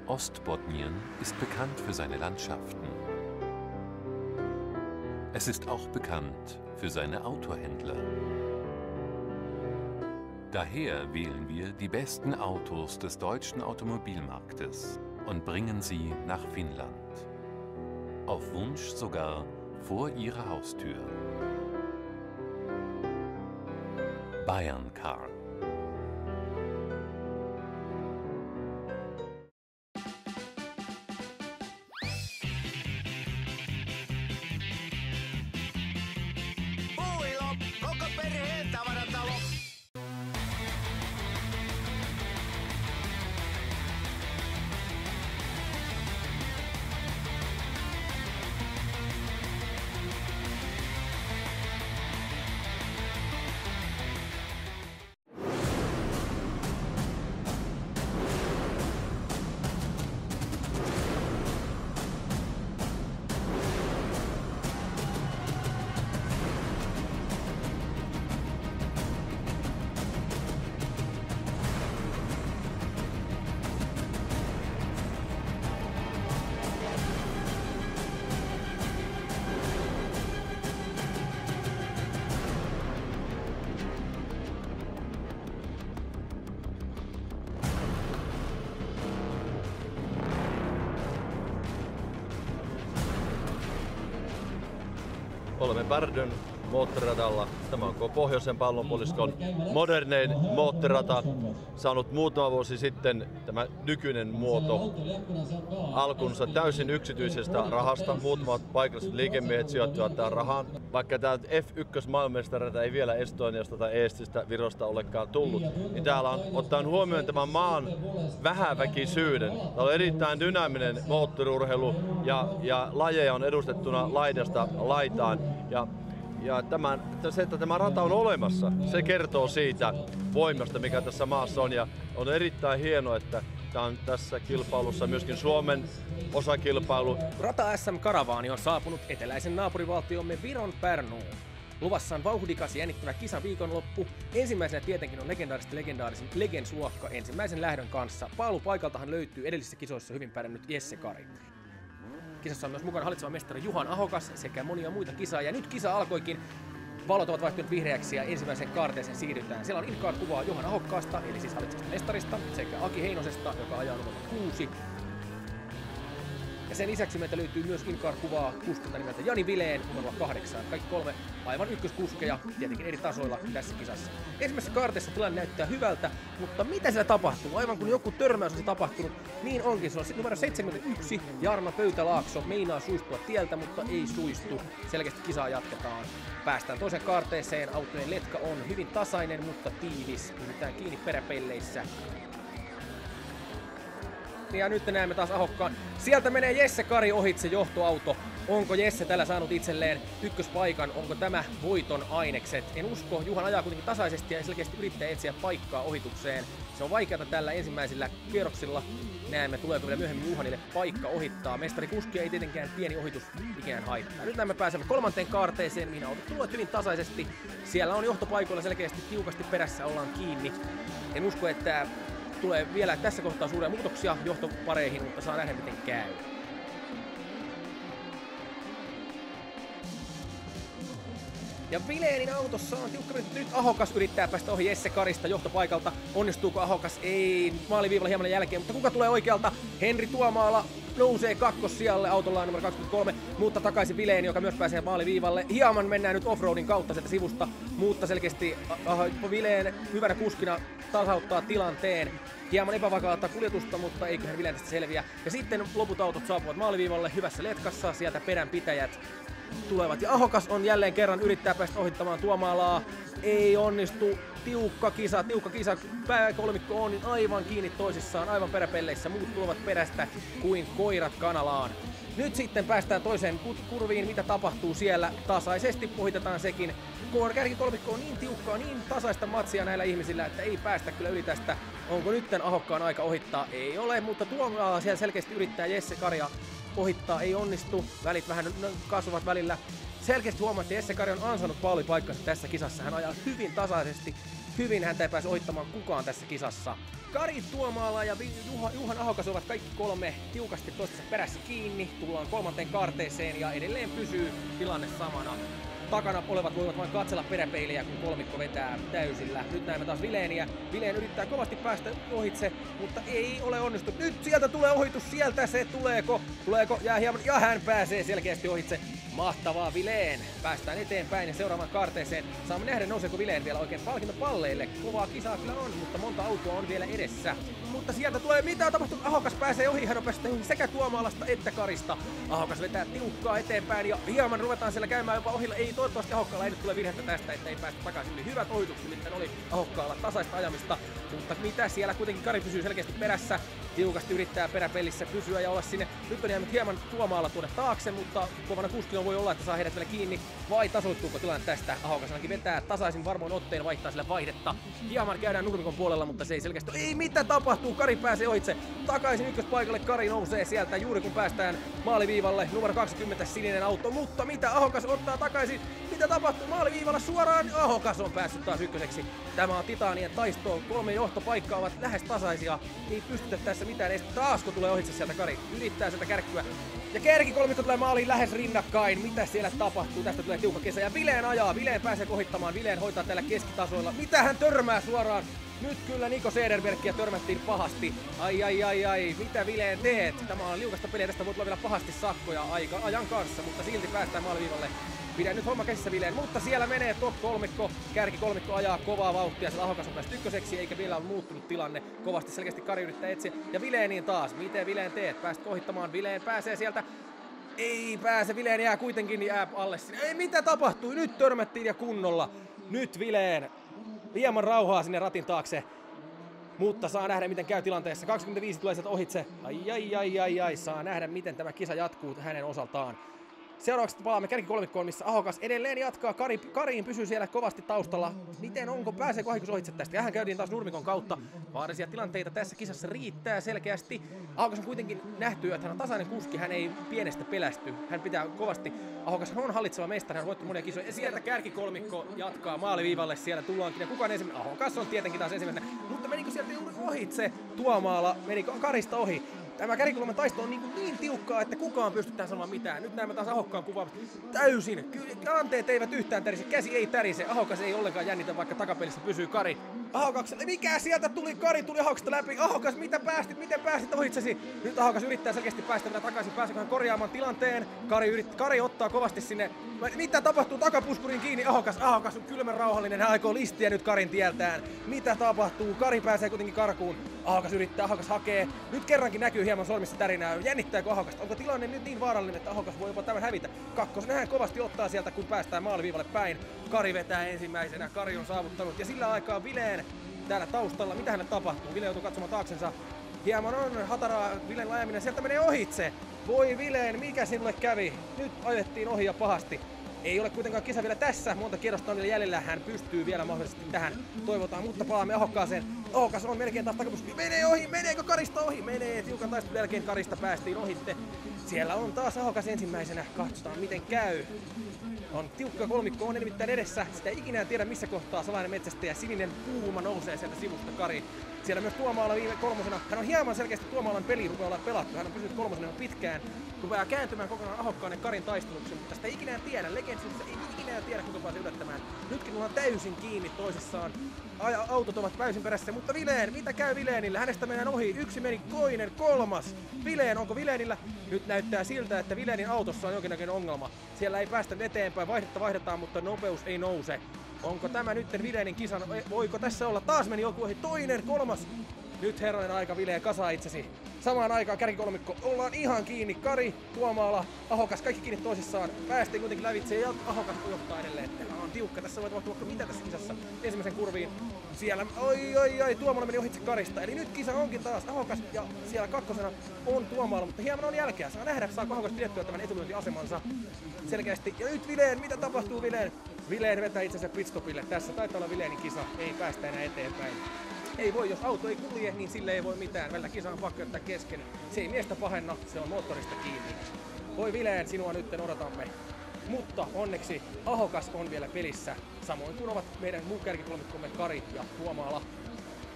Ostbotnien ist bekannt für seine Landschaften. Es ist auch bekannt für seine Autohändler. Daher wählen wir die besten Autos des deutschen Automobilmarktes und bringen sie nach Finnland. Auf Wunsch sogar vor ihrer Haustür. Bayern Car. Olemme Bärdön moottoriradalla. Tämä on pohjoisen pallonpuoliskon modernein moottorirata. Saanut muutama vuosi sitten tämä nykyinen muoto alkunsa täysin yksityisestä rahasta. Muutamat paikalliset liikemiehet sijoittivat tähän rahaan. Vaikka tämä F1 maailmanmestarata ei vielä Estoniasta tai Eestistä, Virosta olekaan tullut, niin täällä on ottaen huomioon tämän maan vähäväkisyyden. Täällä on erittäin dynaaminen moottoriurheilu ja lajeja on edustettuna laidasta laitaan. Ja se, että tämä rata on olemassa, se kertoo siitä voimasta, mikä tässä maassa on. Ja on erittäin hienoa, että tämä on tässä kilpailussa myöskin Suomen osakilpailu. Rata SM-karavaani on saapunut eteläisen naapurivaltiomme Viron Pärnuun. Luvassa on vauhdikas ja jännittävä kisa viikonloppu. Ensimmäisenä tietenkin on legendaarisen Legends-luokka ensimmäisen lähdön kanssa. Paalupaikaltahan löytyy edellisissä kisoissa hyvin pärjännyt Jesse Kari. Kisassa on myös mukana hallitseva mestari Juhan Ahokas sekä monia muita kisaajia. Nyt kisa alkoikin. Valot ovat vaihtuneet vihreäksi ja ensimmäisen kaarteeseen siirrytään. Siellä on IndyCar-kuvaa Juhan Ahokkaasta, eli siis hallitsevasta mestarista, sekä Aki Heinosesta, joka ajaa numero 6. Ja sen lisäksi meiltä löytyy myös IndyCar-kuvaa kuskilta nimeltä Jani Vileen numero 8. Kaikki kolme aivan ykköskuskeja, tietenkin eri tasoilla tässä kisassa. Ensimmäisessä kaarteessa tilanne näyttää hyvältä, mutta mitä siellä tapahtuu? Aivan kun joku törmäys olisi tapahtunut, niin onkin. Se on numero 71, Jarno Pöytälaakso, meinaa suistua tieltä, mutta ei suistu. Selkeästi kisaa jatketaan. Päästään toiseen kaarteeseen, autojen letka on hyvin tasainen, mutta tiivis. Pysytään kiinni peräpelleissä. Ja nyt näemme taas Ahokkaan. Sieltä menee Jesse Kari ohitse johtoauto. Onko Jesse tällä saanut itselleen ykköspaikan? Onko tämä voiton ainekset? En usko. Juhan ajaa kuitenkin tasaisesti ja selkeästi yrittää etsiä paikkaa ohitukseen. Se on vaikeata tällä ensimmäisillä kierroksilla. Näemme, tuleeko vielä myöhemmin Juhanille paikka ohittaa. Mestari kuski ei tietenkään pieni ohitus ikään haittaa. Nyt näemme pääsemme kolmanteen kaarteeseen, mihin autot tulevat hyvin tasaisesti. Siellä on johtopaikoilla selkeästi tiukasti perässä, ollaan kiinni. En usko, että tulee vielä tässä kohtaa suuria muutoksia johtopareihin, mutta saa nähdä miten käy. Ja Vileenin autossa on tiukka. Nyt Ahokas yrittää päästä ohi Jesse Karista johtopaikalta. Onnistuuko Ahokas? Ei. Maaliviivalla hieman jälkeen, mutta kuka tulee oikealta? Henri Tuomaala nousee kakkossijalle autollaan numero 23, mutta takaisin Vileen, joka myös pääsee maaliviivalle. Hieman mennään nyt offroadin kautta sieltä sivusta, mutta selkeästi Vileen hyvänä kuskina tasauttaa tilanteen. Hieman epävakaata kuljetusta, mutta eiköhän Vileen tästä selviä. Ja sitten loput autot saapuvat maaliviivalle hyvässä letkassa, sieltä peränpitäjät tulevat. Ja Ahokas on jälleen kerran yrittää päästä ohittamaan Tuomaalaa. Ei onnistu. Tiukka kisa. Pääkolmikko on aivan kiinni toisissaan, aivan peräpelleissä. Muut tulevat perästä kuin koirat kanalaan. Nyt sitten päästään toiseen kurviin. Mitä tapahtuu siellä? Tasaisesti ohitetaan sekin. Kärkikolmikko on niin tiukkaa, niin tasaista matsia näillä ihmisillä, että ei päästä kyllä yli tästä. Onko nytten Ahokkaan aika ohittaa? Ei ole, mutta Tuomaala siellä selkeästi yrittää Jesse Karia ohittaa, ei onnistu. Välit vähän kasvavat välillä. Selkeästi huomaa, että Jesse Kari on ansainnut paalipaikkansa tässä kisassa. Hän ajaa hyvin tasaisesti. hyvin häntä ei pääse ohittamaan kukaan tässä kisassa. Kari Tuomaala ja Juhan Ahokas ovat kaikki kolme tiukasti toistensa perässä kiinni. Tullaan kolmanteen kaarteeseen ja edelleen pysyy tilanne samana. Takana olevat voivat vain katsella peräpeiliä, kun kolmikko vetää täysillä. Nyt näemme taas Vileeniä. Vileen yrittää kovasti päästä ohitse, mutta ei ole onnistunut. Nyt sieltä tulee ohitus, sieltä se tuleeko? Jää hieman, ja hän pääsee selkeästi ohitse. Mahtavaa Vileen. Päästään eteenpäin ja seuraavaan kaarteeseen. Saamme nähdä, nouseeko Vileen vielä oikein palkintopalleille. Kovaa kisaa kyllä on, mutta monta autoa on vielä edessä. Mutta sieltä tulee, mitä on tapahtunut? Ahokas pääsee ohi, hän on päässyt ohi sekä Tuomaalasta että Karista. Ahokas vetää tiukkaa eteenpäin ja hieman ruvetaan siellä käymään jopa ohilla. Ei toivottavasti Ahokkaalla ei nyt tule virhettä tästä, että ei päästä takaisin. Eli hyvät ohitukset, miten oli Ahokkaalla tasaista ajamista. Mutta mitä siellä kuitenkin Kari pysyy selkeästi perässä. Tiukasti yrittää peräpelissä pysyä ja olla sinne. Nyt on jäänyt hieman Tuomaalla tuonne taakse, mutta kovana kuskilla voi olla, että saa heidät vielä kiinni. Vai tasoittuuko tilanne tästä? Ahokas ainakin vetää tasaisin varmoin otteen, vaihtaa sille vaihdetta. Hieman käydään nurmikon puolella, mutta se ei selkeästi. Ei mitä tapahtuu, Kari pääsee ohitse. Takaisin ykköspaikalle, Kari nousee sieltä juuri kun päästään maaliviivalle. Numero 20 sininen auto, mutta mitä Ahokas ottaa takaisin? Mitä tapahtuu maaliviivalla suoraan? Ahokas on päässyt taas ykköseksi. Tämä on titaanien taisto. 3 johtopaikkaa ovat lähes tasaisia. Ei pystytä tässä mitään edes. Taasko tulee ohitse sieltä Kari. Yrittää sieltä kärkkyä. Ja kärkikolmikko tulee maaliin lähes rinnakkain. Mitä siellä tapahtuu? Tästä tulee tiukka kesä. Ja Vileen ajaa. Vileen pääsee kohittamaan. Vileen hoitaa täällä keskitasoilla. Mitä hän törmää suoraan? Nyt kyllä Niko Sederbergia törmättiin pahasti. Ai. Mitä Vileen teet? Tämä on liukasta peliä. Tästä voi tulla vielä pahasti sakkoja ajan kanssa. Mutta silti päästään maaliviivalle. Pidä nyt homma käsissä Vileen, mutta siellä menee top kolmikko, kärkikolmikko ajaa kovaa vauhtia, sillä Ahokas on päässyt ykköseksi, eikä vielä ole muuttunut tilanne. Kovasti selkeästi Kari yrittää etsiä, ja Vileeniin taas, miten Vileen teet? Pääst kohittamaan, Vileen pääsee sieltä, ei pääse, Vileen jää kuitenkin alle sinne. Ei, mitä tapahtui? Nyt törmättiin ja kunnolla. Nyt Vileen hieman rauhaa sinne ratin taakse. Mutta saa nähdä, miten käy tilanteessa. 25 tulee sieltä ohitse. Ai. Saa nähdä, miten tämä kisa jatkuu hänen osaltaan. Seuraavaksi palaamme kärkikolmikkoon, missä Ahokas edelleen jatkaa. Kariin pysyy siellä kovasti taustalla. Miten pääseekö Ahokas ohitse tästä? Ja hän käytiin taas nurmikon kautta. Vaarallisia tilanteita tässä kisassa riittää selkeästi. Ahokas on kuitenkin nähty, että hän on tasainen kuski. Hän ei pienestä pelästy. Hän pitää kovasti. Ahokas on hallitseva mestari. Hän on voittanut monia kisoja. Ja sieltä kärkikolmikko jatkaa maaliviivalle. Siellä tullaankin. Ja kukaan ensimmäinen? Ahokas on tietenkin taas ensimmäinen. Mutta menikö sieltä juuri ohitse Tuomaala? Menikö Karista ohi? Tämä kärkikolmen taisto on niin tiukkaa, että kukaan pystytään sanomaan mitään. Nyt näemme taas Ahokkaan kuvaa täysin. Kanteet eivät yhtään tärise, käsi ei tärise. Ahokas ei ollenkaan jännitä, vaikka takapelissä pysyy Kari. Ahokakselle, mikä sieltä tuli? Kari tuli Ahoksesta läpi. Ahokas, miten päästit ohitsesi? Nyt Ahokas yrittää selkeästi päästä vielä takaisin. Pääseekö hän korjaamaan tilanteen? Kari ottaa kovasti sinne. Mitä tapahtuu takapuskurin kiinni? Ahokas on kylmän rauhallinen. Hän aikoo listiä nyt Karin tieltään. Mitä tapahtuu? Kari pääsee kuitenkin karkuun. Ahokas hakee. Nyt kerrankin näkyy hieman sormissa tärinää. Jännittääkö Ahokasta? Onko tilanne nyt niin vaarallinen, että Ahokas voi jopa tämän hävitä? Kakkosen hän kovasti ottaa sieltä, kun päästään maaliviivalle päin. Kari vetää ensimmäisenä. Kari on saavuttanut. Ja sillä aikaa Vileen täällä taustalla. Mitä hänelle tapahtuu? Vileen joutuu katsomaan taaksensa. Hieman on hataraa Vileen ajaminen. Sieltä menee ohitse. Voi Vileen, mikä sinulle kävi? Nyt ajettiin ohi ja pahasti. Ei ole kuitenkaan kisa vielä tässä, monta kierrosta on vielä jäljellä, hän pystyy vielä mahdollisesti tähän, toivotaan, mutta palaamme Ahokkaaseen. Ahokas on melkein taas takapuski, menee ohi, meneekö Karista ohi? Menee, tiukan taistelun jälkeen Karista päästiin ohitte. Siellä on taas Ahokas ensimmäisenä, katsotaan miten käy. On tiukka kolmikko, on nimittäin edessä, sitä ei ikinä tiedä missä kohtaa salainen metsästäjä, sininen puuma nousee sieltä sivusta Kari. Siellä myös Tuomaala viime kolmosena, hän on hieman selkeästi Tuomaalan peli rupeaa olla pelattu, hän on pysynyt kolmosena pitkään. Rupeaa kääntymään kokonaan Ahokkaan ja Karin taisteluksi, mutta sitä ei ikinä tiedä, Legendsissä ei ikinä tiedä kuinka pääsee yllättämään. Nytkin ollaan täysin kiinni toisissaan, autot ovat täysin perässä, mutta Vileen, mitä käy Vileenillä? Hänestä mennään ohi, yksi meni, toinen, kolmas. Vileen, onko Vileenillä? Nyt näyttää siltä, että Vileenin autossa on jonkinnäköinen ongelma. Siellä ei päästä eteenpäin, vaihdetaan, mutta nopeus ei nouse. Onko tämä nyt Vileenin kisan? Voiko tässä olla? Taas meni joku ohi. Toinen, kolmas. Nyt herranen aika, Vileen, kasaa itsesi. Samaan aikaan kärkikolmikko. Ollaan ihan kiinni. Kari, Tuomaala, Ahokas, kaikki kiinni toisissaan. Päästiin kuitenkin lävitse ja Ahokas johtaa edelleen. Tämä on tiukka. Tässä voi tapahtua mitä tässä kisassa. Ensimmäisen kurviin. Siellä, oi, Tuomaala meni ohitse Karista. Eli nyt kisa onkin taas Ahokas ja siellä kakkosena on Tuomaala, mutta hieman on jälkeä. Saa nähdä, saako Ahokas pidettyä tämän etulyöntiasemansa selkeästi. Ja nyt Vileen, mitä tapahtuu Vileen? Vileen vetää itsensä pitstopille. Tässä taitaa olla Vileenin kisa. Ei päästä enää eteenpäin. Ei voi, jos auto ei kulje, niin sille ei voi mitään. Välillä kisa on pakko jättää kesken. Se ei miestä pahenna, se on moottorista kiinni. Voi Vileen, sinua nyt odotamme. Mutta onneksi Ahokas on vielä pelissä, samoin kuin ovat meidän muun kärkikolmikkomme Kari ja Tuomaala,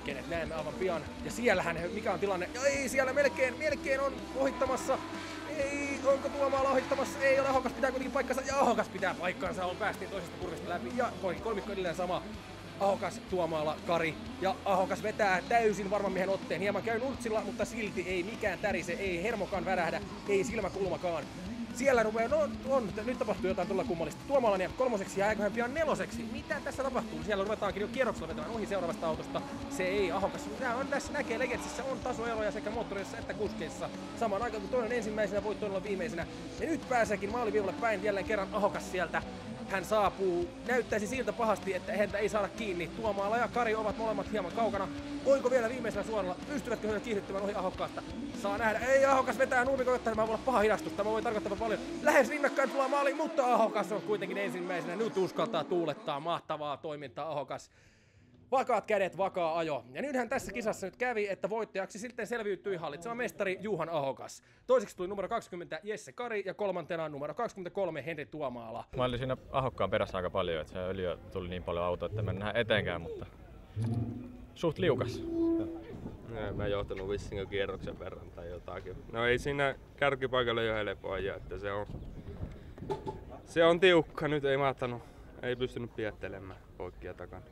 kenet näemme aivan pian. Ja siellähän, mikä on tilanne? Ei, siellä melkein on ohittamassa. Ei, onko Tuomaala ohittamassa? Ei ole, Ahokas pitää kuitenkin paikkansa. Ja Ahokas pitää paikkansa, on päästiin toisesta kurvista läpi. Ja kolmikko edelleen sama. Ahokas, Tuomaala, Kari. Ja Ahokas vetää täysin varman miehen otteen. Hieman käy nurtsilla, mutta silti ei mikään tärise, ei hermokaan värähdä, ei silmäkulmakaan. Siellä rupeaa, nyt tapahtuu jotain tuolla kummallista. Tuomaala ja kolmoseksi ja eiköhän pian neloseksi. Mitä tässä tapahtuu? Siellä ruvetaankin jo kierroksella vetämään ohi seuraavasta autosta. Se ei Ahokas. Tää on tässä näkee Legendsissä on tasoeroja sekä moottoreissa että kuskeissa. Samaan aikaan kun toinen ensimmäisenä voi toinen olla viimeisenä. Ja nyt pääseekin maaliviivalle päin jälleen kerran Ahokas sieltä. Hän saapuu. Näyttäisi siltä pahasti, että häntä ei saada kiinni. Tuomaala ja Kari ovat molemmat hieman kaukana. Voiko vielä viimeisellä suoralla? Pystyvätkö he kiihdyttämään ohi Ahokkaasta? Saa nähdä. Ei, Ahokas vetää nuumikon, jotta tämä voi olla paha hidastus. Tämä voi tarkoittaa paljon. Lähes rinnakkain tullaan maaliin, mutta Ahokas on kuitenkin ensimmäisenä. Nyt uskaltaa tuulettaa. Mahtavaa toimintaa Ahokas. Vakaat kädet, vakaa ajo. Ja nythän tässä kisassa nyt kävi, että voittajaksi sitten selviytyi hallitseva mestari Juhan Ahokas. Toiseksi tuli numero 20 Jesse Kari ja kolmantena numero 23 Henri Tuomaala. Mä olin siinä Ahokkaan perässä aika paljon, että se öljy tuli niin paljon autoa, että mennään eteenkään, mutta suht liukas. Mä en johtanut vissiin kierroksen verran tai jotakin. No ei siinä kärkipaikalla jo helppo ajaa, että se on tiukka. Nyt ei mahtanut, ei pystynyt piettelemään poikkia takana.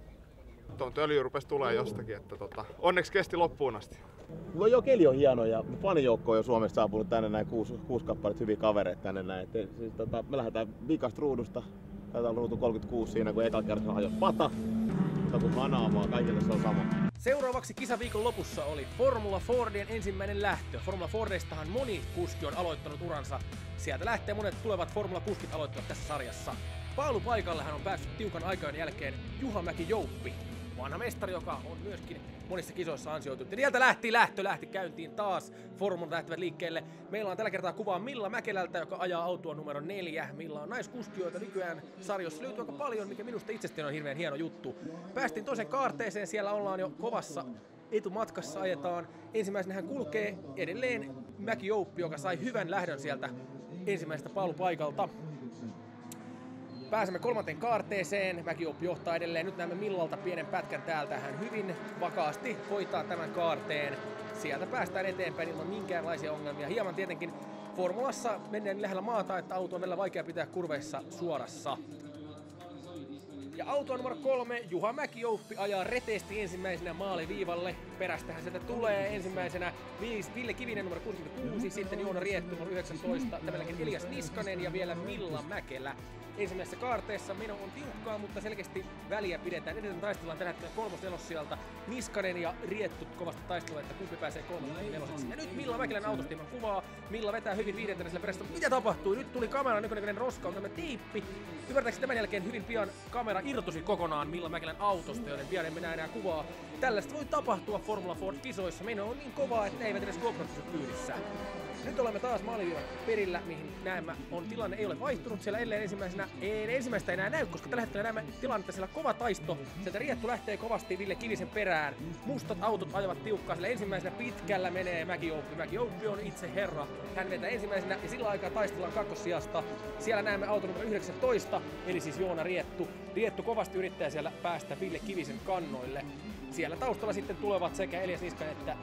Tuon öljy rupesi tulee jostakin, että onneksi kesti loppuun asti. No joo, keli on hieno ja fanijoukko on jo Suomesta saapunut tänne näin 6 kappaletta hyviä kavereita tänne näin. Siis, me lähdetään vikasta ruudusta. Taitaa olla ruutu 36 siinä, kun eka kertaa hajosi pata. Satu hanaamaan, kaikille se on sama. Seuraavaksi kisaviikon lopussa oli Formula Fordien ensimmäinen lähtö. Formula Fordistahan moni kuski on aloittanut uransa. Sieltä lähtee monet tulevat Formula kuskit aloittavat tässä sarjassa. Paalupaikalle on päässyt tiukan aikojen jälkeen Juha Mäki-Jouppi. Vanha mestari, joka on myöskin monissa kisoissa ansioitunut. Ja sieltä lähti käyntiin taas. Formulat lähtevät liikkeelle. Meillä on tällä kertaa kuvaa Milla Mäkelältä, joka ajaa autoa numero 4. Milla on naiskuskioita nykyään sarjossa löytyy aika paljon, mikä minusta itsestäni on hirveän hieno juttu. Päästiin toisen kaarteeseen, siellä ollaan jo kovassa etumatkassa ajetaan. Ensimmäisenä hän kulkee edelleen Mäki-Jouppi, joka sai hyvän lähdön sieltä ensimmäisestä paalupaikalta. Pääsemme kolmanteen kaarteeseen. Mäki-Jouppi johtaa edelleen. Nyt näemme Millalta pienen pätkän täältä. Hän hyvin vakaasti hoitaa tämän kaarteen. Sieltä päästään eteenpäin ilman minkäänlaisia ongelmia. Hieman tietenkin formulassa mennään lähellä maata, että auto on meillä vaikea pitää kurveissa suorassa. Ja auto numero 3, Juha Mäki-Jouppi ajaa reteesti ensimmäisenä maaliviivalle. Perästähän sieltä tulee ensimmäisenä Ville Kivinen numero 66, sitten Joona Riettu numero 19, tämänkin Elias Niskanen ja vielä Milla Mäkelä. Ensimmäisessä kaarteessa meno on tiukkaa, mutta selkeästi väliä pidetään. Edelleen taistellaan tällä hetkellä 3-4 sieltä. Niskanen ja Riettu kovasti taistelua, että kumpi pääsee 3-4. Ja nyt Milla Mäkelän autosta kuvaa. Milla vetää hyvin 5. perästä. Mitä tapahtui? Nyt tuli kamera, näköinen roska, on tämä teippi. Ymmärtääkseni tämän jälkeen hyvin pian kamera irtosi kokonaan Milla Mäkelän autosta, joten pian emme näe enää kuvaa. Tällaista voi tapahtua Formula Ford-kisoissa. Meno on niin kovaa, että ne eivät edes GoPro pysy kyydissä. Nyt olemme taas maaliviivan perillä, mihin näemme on tilanne ei ole vaihtunut. Siellä edelleen ensimmäistä ei enää näy, koska tällä hetkellä näemme tilannetta siellä kova taisto. Sieltä Riettu lähtee kovasti Ville Kivisen perään. Mustat autot ajavat tiukkaa, sillä ensimmäisenä pitkällä menee Mäki-Jouppi. Mäki-Jouppi on itse herra. Hän vetää ensimmäisenä ja sillä aikaa taistellaan kakkossijasta. Siellä näemme auto numero 19, eli siis Joona Riettu. Riettu kovasti yrittää siellä päästä Ville Kivisen kannoille. Siellä taustalla sitten tulevat sekä Elias Niskanen että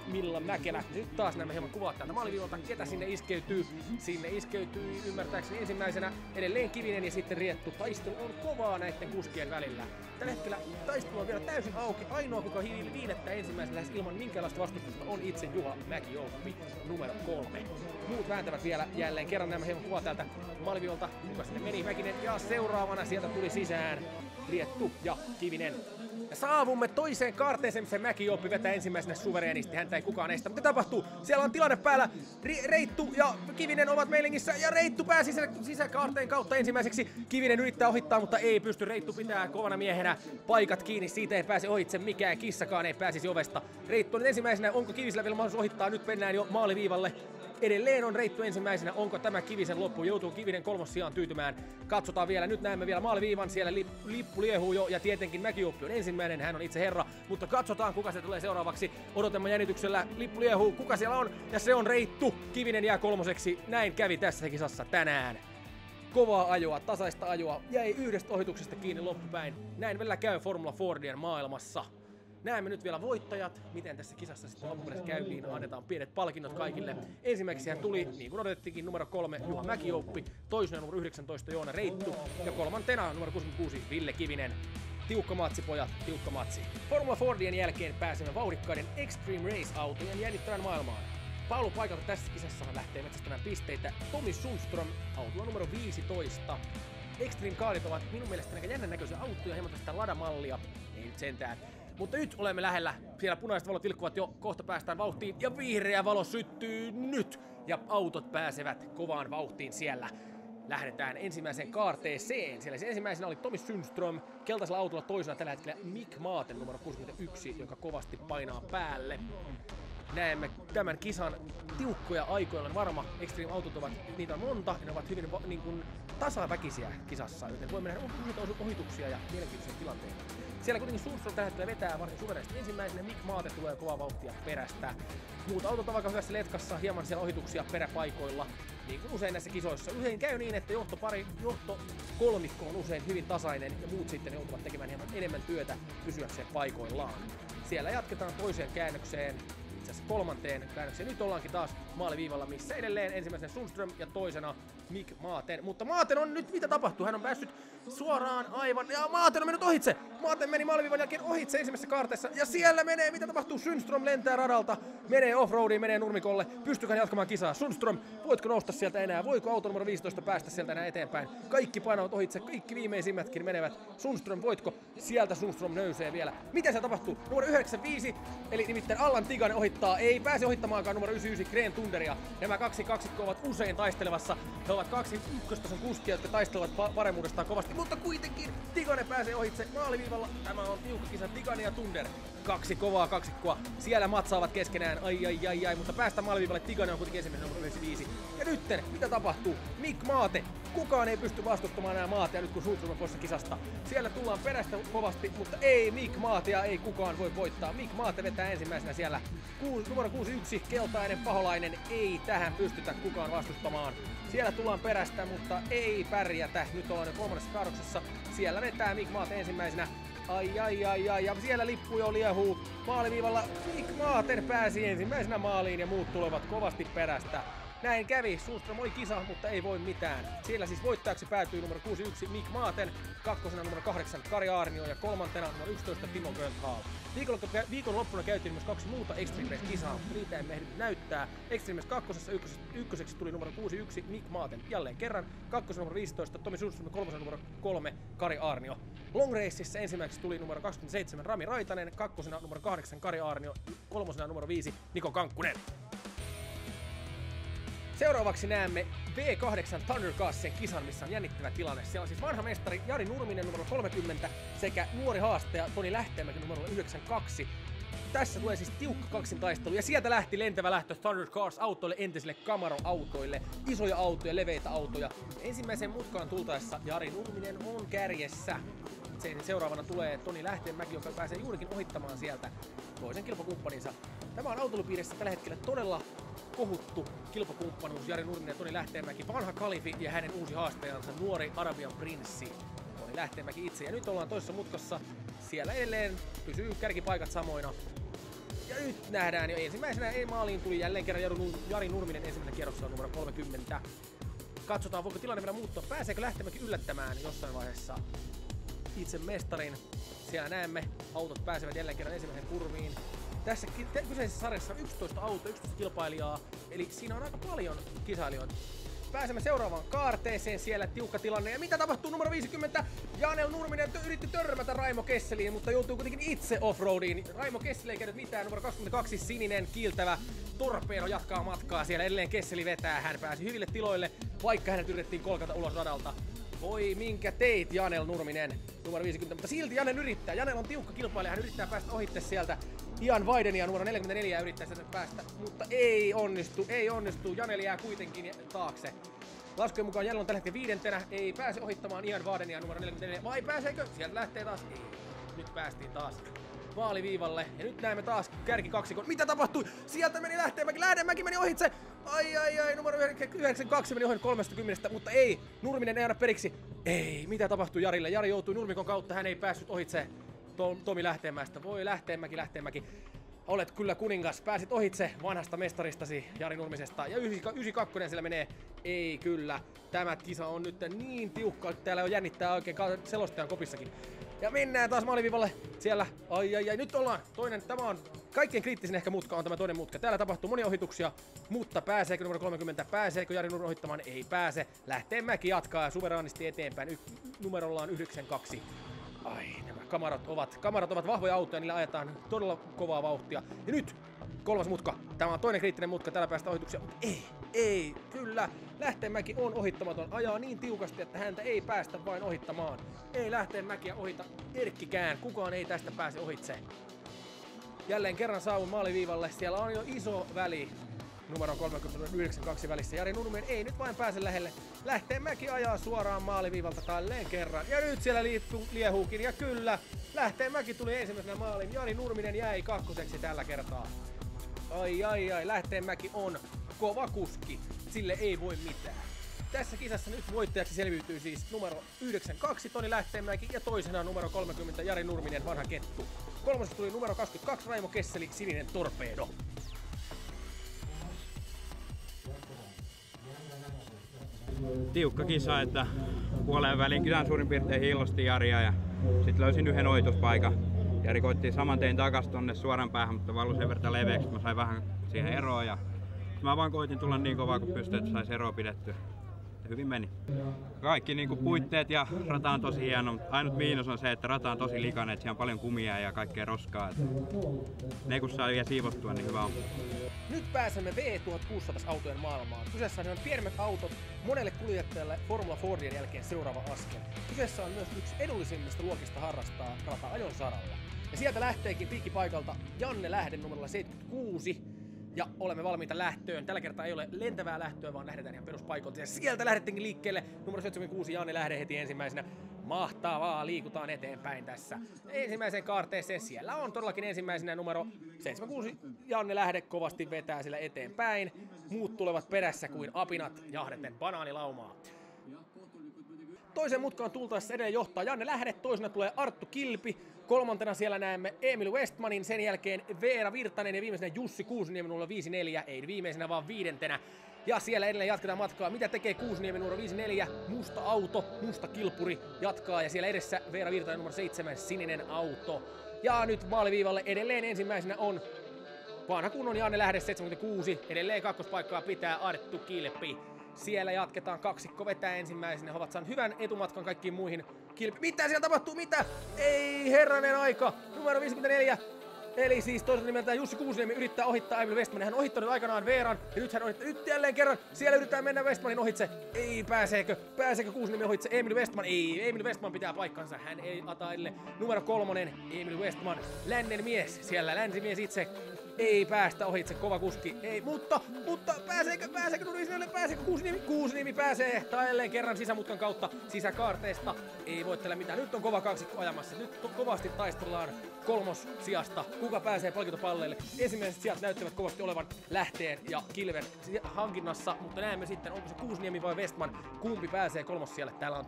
Milla Mäkelä. Nyt taas näemme hieman kuvaa täältä maaliviivalta, ketä sinne iskeytyy. Sinne iskeytyy ymmärtääkseni ensimmäisenä edelleen Kivinen ja sitten Riettu. Taistelu on kovaa näiden kuskien välillä. Tällä hetkellä taistelu on vielä täysin auki. Ainoa kuka viilettä ensimmäisenä lähes ilman minkäänlaista vastustusta on itse Juha Mäki-Jouppi numero 3. Muut vääntävät vielä jälleen kerran näemme hieman kuvaa täältä maaliviivalta. Kuka sinne meni? Mäkinen ja seuraavana sieltä tuli sisään Riettu ja Kivinen. Ja saavumme toiseen kaarteeseen, missä Mäki-Jouppi vetää ensimmäisenä suvereenisti. Häntä ei kukaan estä. Mitä tapahtuu? Siellä on tilanne päällä. Reittu ja Kivinen ovat meilingissä. Ja Reittu pääsi sisäkaarteen kautta ensimmäiseksi. Kivinen yrittää ohittaa, mutta ei pysty. Reittu pitää kovana miehenä paikat kiinni. Siitä ei pääse ohitse mikään. Kissakaan ei pääsisi ovesta. Reittu on ensimmäisenä. Onko Kivisellä vielä mahdollisuus ohittaa? Nyt mennään jo maaliviivalle. Edelleen on Reittu ensimmäisenä. Onko tämä Kivisen loppu? Joutuu Kivinen kolmossijaan tyytymään. Katsotaan vielä. Nyt näemme vielä maaliviivan. Siellä lippu liehuu jo. Ja tietenkin Mäki-Jouppi on ensimmäinen. Hän on itse herra. Mutta katsotaan, kuka se tulee seuraavaksi. Odotamme jännityksellä. Lippu liehuu. Kuka siellä on? Ja se on Reittu. Kivinen jää kolmoseksi. Näin kävi tässä kisassa tänään. kovaa ajoa, tasaista ajoa, jäi yhdestä ohituksesta kiinni loppupäin. Näin välillä käy Formula Fordien maailmassa. Näemme nyt vielä voittajat, miten tässä kisassa sitten loppupeleissä käy, niin annetaan pienet palkinnot kaikille. Ensimmäiseksi hän tuli, niin kuin odotettikin, numero 3 Juha Mäkijouppi, toisena numero 19 Joona Reittu ja kolmantena numero 66 Ville Kivinen. Tiukka matsi, pojat, tiukka matsi. Formula Fordien jälkeen pääsemme vauhdikkaiden Extreme Race-autojen jännittävän maailmaan. Pallopaikalta tässä kisassa lähtee metsästämään pisteitä Tommy Sundström autolla numero 15. Extreme Carit ovat minun mielestäni aika jännän näköisiä autoja, hieman tästä ladamallia, ei nyt sentään. Mutta nyt olemme lähellä, siellä punaiset valot vilkkuvat jo, kohta päästään vauhtiin ja vihreä valo syttyy nyt! Ja autot pääsevät kovaan vauhtiin siellä. Lähdetään ensimmäiseen kaarteeseen. Siellä se ensimmäisenä oli Tommy Sundström, keltaisella autolla toisena tällä hetkellä Mick Maaten numero 61, joka kovasti painaa päälle. Näemme tämän kisan tiukkoja aikoja, olen varma. Extreme-autot ovat, niitä on monta ja ne ovat hyvin niin kuin tasaväkisiä kisassa, joten voimme nähdä useita ohituksia ja mielenkiintoisia tilanteita. Siellä kuitenkin Sundström tällä hetkellä vetää varsin suvereisesti ensimmäisenä, Mick Maaten tulee kovaa vauhtia perästä. Muut autot ovat hyvässä letkassa, hieman siellä ohituksia peräpaikoilla, niin kuin usein näissä kisoissa. Usein käy niin, että johtokolmikko on usein hyvin tasainen ja muut sitten joutuvat tekemään hieman enemmän työtä pysyäkseen paikoillaan. Siellä jatketaan toiseen käännökseen. Itse asiassa kolmanteen käännökseen. Nyt ollaankin taas maaliviivalla, missä edelleen ensimmäisenä Sundström ja toisena Mick Maaten. Mutta Maaten on nyt, mitä tapahtuu? Hän on päässyt suoraan aivan, ja Maaten on mennyt ohitse! Maaten meni maaliviivan jälkeen ohitse ensimmäisessä kaarteessa, ja siellä menee, mitä tapahtuu? Sundström lentää radalta, menee offroadiin, menee nurmikolle. Pystyykö hän jatkamaan kisaa? Sundström, voitko nousta sieltä enää? Voiko auto numero 15 päästä sieltä enää eteenpäin? Kaikki painavat ohitse, kaikki viimeisimmätkin menevät. Sundström, voitko? Sieltä Sundström nousee vielä. Mitä se tapahtuu? Numero 95, eli nimittäin Allan Tiganen ohittaa, ei pääse ohittamaankaan numero 99 Gren Thunderia. Nämä kaksi kaksikko ovat usein taistelevassa. He ovat kaksi ykköstason kuskia, jotka taistelevat paremmuudestaan kovasti, mutta kuitenkin Tiganen pääsee ohitse maaliviivalla. Tämä on tiukka kisa, Tiganen ja Thunder. Kaksi kovaa kaksikkoa. Siellä matsaavat keskenään, ai, mutta päästä maaliviivalle. Tiganen on kuitenkin ensimmäinen numero 95. Ja nytten, mitä tapahtuu? Mick Maaten. Kukaan ei pysty vastustamaan enää Maatea nyt kun Sundström on poissa kisasta. Siellä tullaan perästä kovasti, mutta ei Mick Maatea, ei kukaan voi voittaa. Mick Maaten vetää ensimmäisenä siellä. Numero 61, keltainen paholainen, ei tähän pystytä kukaan vastustamaan. Siellä tullaan perästä, mutta ei pärjätä. Nyt ollaan jo kolmannessa kierroksessa. Siellä vetää Mick Maaten ensimmäisenä. Ai, ja siellä lippu jo liehuu maaliviivalla. Mick Maaten pääsi ensimmäisenä maaliin ja muut tulevat kovasti perästä. Näin kävi. Sundström oli kisa, mutta ei voi mitään. Siellä siis voittajaksi päätyi numero 61 Mick Maaten, kakkosena numero 8 Kari Aarnio ja kolmantena numero 11 Timo Grönthal. Viikonloppuna käytiin myös kaksi muuta Extreme Race-kisaa, mutta niitä emme ehdi näyttää. Extreme Race kakkosessa ykköseksi tuli numero 61 Mick Maaten jälleen kerran, kakkosena numero 15 Tommy Sundström ja kolmosena numero 3 Kari Aarnio. Long Raceissa ensimmäiseksi tuli numero 27 Rami Raitanen, kakkosena numero 8 Kari Aarnio, kolmosena numero 5 Niko Kankkunen. Seuraavaksi näemme V8 Thundercasten kisan, missä on jännittävä tilanne. Siellä on siis vanha mestari Jari Nurminen numero 30 sekä nuori haastaja Toni Lähteenmäki numero 92. Tässä tulee siis tiukka kaksintaistelu ja sieltä lähti lentävä lähtö Thundercars-autoille, entisille Camaro-autoille, isoja autoja, leveitä autoja. Ensimmäiseen mutkaan tultaessa Jari Nurminen on kärjessä. Sen seuraavana tulee Toni Lähteenmäki, joka pääsee juurikin ohittamaan sieltä toisen kilpakumppaninsa. Tämä on autoilupiirissä tällä hetkellä todella kohuttu kilpakumppanuus Jari Nurminen ja Toni Lähteenmäki, vanha kalifi ja hänen uusi haastajansa, nuori Arabian prinssi Toni Lähteenmäki itse. Ja nyt ollaan toisessa mutkassa, siellä edelleen pysyy kärkipaikat samoina. Ja nyt nähdään jo ensimmäisenä maaliin tuli jälleen kerran Jari Nurminen ensimmäisen kierroksella numero 30. Katsotaan voiko tilanne vielä muuttua, pääseekö Lähteenmäki yllättämään jossain vaiheessa itse mestarin. Siellä näemme, autot pääsevät jälleen kerran ensimmäisen kurviin. Tässä kyseisessä sarjassa on 11 autoa, 11 kilpailijaa, eli siinä on aika paljon kisailijoita. Pääsemme seuraavaan kaarteeseen, siellä tiukka tilanne. Ja mitä tapahtuu numero 50? Janel Nurminen yritti törmätä Raimo Kesseliin, mutta joutuu kuitenkin itse offroadiin. Raimo Kesseli ei käynyt mitään, numero 22 sininen kiiltävä Torpedo jatkaa matkaa. Siellä edelleen Kesseli vetää, hän pääsi hyville tiloille, vaikka hänet yritettiin kolkata ulos radalta. Voi minkä teit Janel Nurminen, numero 50, mutta silti Janel yrittää. Janel on tiukka kilpailija, hän yrittää päästä ohitte sieltä. Ian Vaidenia numero 44 yrittää sieltä päästä, mutta ei onnistu. Janel jää kuitenkin taakse. Laskujen mukaan Janel on tällä hetkellä viidentenä, ei pääse ohittamaan Ian Vaidenia numero 44. Vai pääseekö? Sieltä lähtee taas. Ei. Nyt päästiin taas maaliviivalle ja nyt näemme taas kärkikaksikon. Mitä tapahtui? Sieltä meni Lähteenmäki meni ohitse! Ai, numero 92 meni ohi 30, mutta ei, Nurminen ei anna periksi. Ei, mitä tapahtui Jarille? Jari joutui nurmikon kautta, hän ei päässyt ohitse Tomi Lähteenmäestä. Voi Lähteenmäki. Olet kyllä kuningas, pääsit ohitse vanhasta mestaristasi Jari Nurmisesta. Ja 92 siellä menee. Ei kyllä, tämä kisa on nyt niin tiukka, että täällä on jännittää oikein selostajan kopissakin. Ja mennään taas maaliviivalle siellä. Ai, nyt ollaan tämä on kaikkein kriittisin ehkä mutka on tämä toinen mutka. Täällä tapahtuu monia ohituksia, mutta pääseekö numero 30? Pääseekö Jari Nurmi ohittamaan? Ei pääse. Lähteenmäki jatkaa suveraanisti eteenpäin numerollaan 92. Ai, nämä kamarat ovat vahvoja autoja, niillä ajetaan todella kovaa vauhtia. Ja nyt kolmas mutka. Tämä on toinen kriittinen mutka, täällä päästä ohituksia, mutta ei, kyllä. Lähteenmäki on ohittamaton, ajaa niin tiukasti, että häntä ei päästä vain ohittamaan. Ei Lähteenmäkiä ohita Erkkikään, kukaan ei tästä pääse ohitse. Jälleen kerran saavun maaliviivalle, siellä on jo iso väli. Numero 32 välissä. Jari Nurminen ei nyt vain pääse lähelle. Lähteenmäki ajaa suoraan maaliviivalta tälleen kerran. Ja nyt siellä liehuukin. Ja kyllä, Lähteenmäki tuli ensimmäisenä maaliin. Jari Nurminen jäi kakkoseksi tällä kertaa. Ai, Lähteenmäki on kova kuski. Sille ei voi mitään. Tässä kisassa nyt voittajaksi selviytyy siis numero 92 Toni Lähteenmäki ja toisena numero 30 Jari Nurminen, vanha kettu. Kolmosessa tuli numero 22 Raimo Kesseli, sininen torpedo. Tiukka kisa, että puoleen väliin kysän suurin piirtein hiillosti Jaria ja sitten löysin yhden ohituspaikan. Jari koitti saman tein takas tonne suoran päähän, mutta valu sen verran leveäksi, mä sain vähän siihen eroa ja mä vaan koitin tulla niin kovaa kuin pystyi, että sais eroa pidettyä. Ja hyvin meni. Kaikki niin kuin puitteet ja rata on tosi hieno, mutta ainut miinus on se, että rata on tosi likainen, että siellä on paljon kumia ja kaikkea roskaa. Ne kun saa vielä siivottua, niin hyvä on. Nyt pääsemme V1600-autojen maailmaan. Kyseessä on pienemmät autot, monelle kuljettajalle Formula Fordien jälkeen seuraava askel. Kyseessä on myös yksi edullisimmista luokista harrastaa rata-ajon saralla. Ja sieltä lähteekin piikkipaikalta Janne Lähde numerolla 76. Ja olemme valmiita lähtöön. Tällä kertaa ei ole lentävää lähtöä, vaan lähdetään ihan peruspaikoilta. Ja sieltä lähdettiinkin liikkeelle. Numero 76 Janne Lähde heti ensimmäisenä. Mahtavaa, liikutaan eteenpäin tässä. Ensimmäiseen kaarteeseen siellä on todellakin ensimmäisenä numero 76 Janne Lähde kovasti vetää sillä eteenpäin. Muut tulevat perässä kuin apinat jahdeten banaanilaumaa. Toisen mutkaan tultaessa edelleen johtaa Janne Lähde, toisena tulee Arttu Kilpi, kolmantena siellä näemme Emil Westmanin, sen jälkeen Veera Virtanen ja viimeisenä Jussi Kuusniemi numero 54, ei viimeisenä vaan viidentenä. Ja siellä edelleen jatketaan matkaa. Mitä tekee Kuusniemi numero 54? Musta auto, musta kilpuri jatkaa ja siellä edessä Veera Virtanen numero 7, sininen auto. Ja nyt maaliviivalle edelleen ensimmäisenä on vanha kunnon Janne Lähde 76, edelleen kakkospaikkaa pitää Arttu Kilpi. Siellä jatketaan, kaksikko vetää ensimmäisenä, he ovat saaneet hyvän etumatkan kaikkiin muihin. Kilpi, mitä siellä tapahtuu, mitä? Ei herranen aika, numero 54. Eli siis toisaalta nimeltään Jussi Kuusniemi yrittää ohittaa Emil Westmanin. Hän on ohittanut aikanaan Veeran ja nyt hän ohittaa nyt jälleen kerran. Siellä yritetään mennä Westmanin ohitse. Ei pääseekö Kuusniemi ohitse? Emil Westman ei. Emil Westman pitää paikkansa. Hän ei ataille. Numero 3 Emil Westman. Lännen mies. Siellä länsimies itse. Ei päästä ohitse, kova kuski. Ei, mutta pääseekö Kuusniemi pääsee taelleen kerran sisämutkan kautta sisäkaarteesta. Ei voi tällä mitään. Nyt on kova kaksikko ajamassa. Nyt kovasti taistellaan kolmossijasta. Kuka pääsee palkintopalleille? Ensimmäiset sijat näyttävät kovasti olevan Lähteen ja Kilven hankinnassa, mutta näemme sitten, onko se Kuusniemi vai Westman. Kumpi pääsee kolmossijalle? Täällä on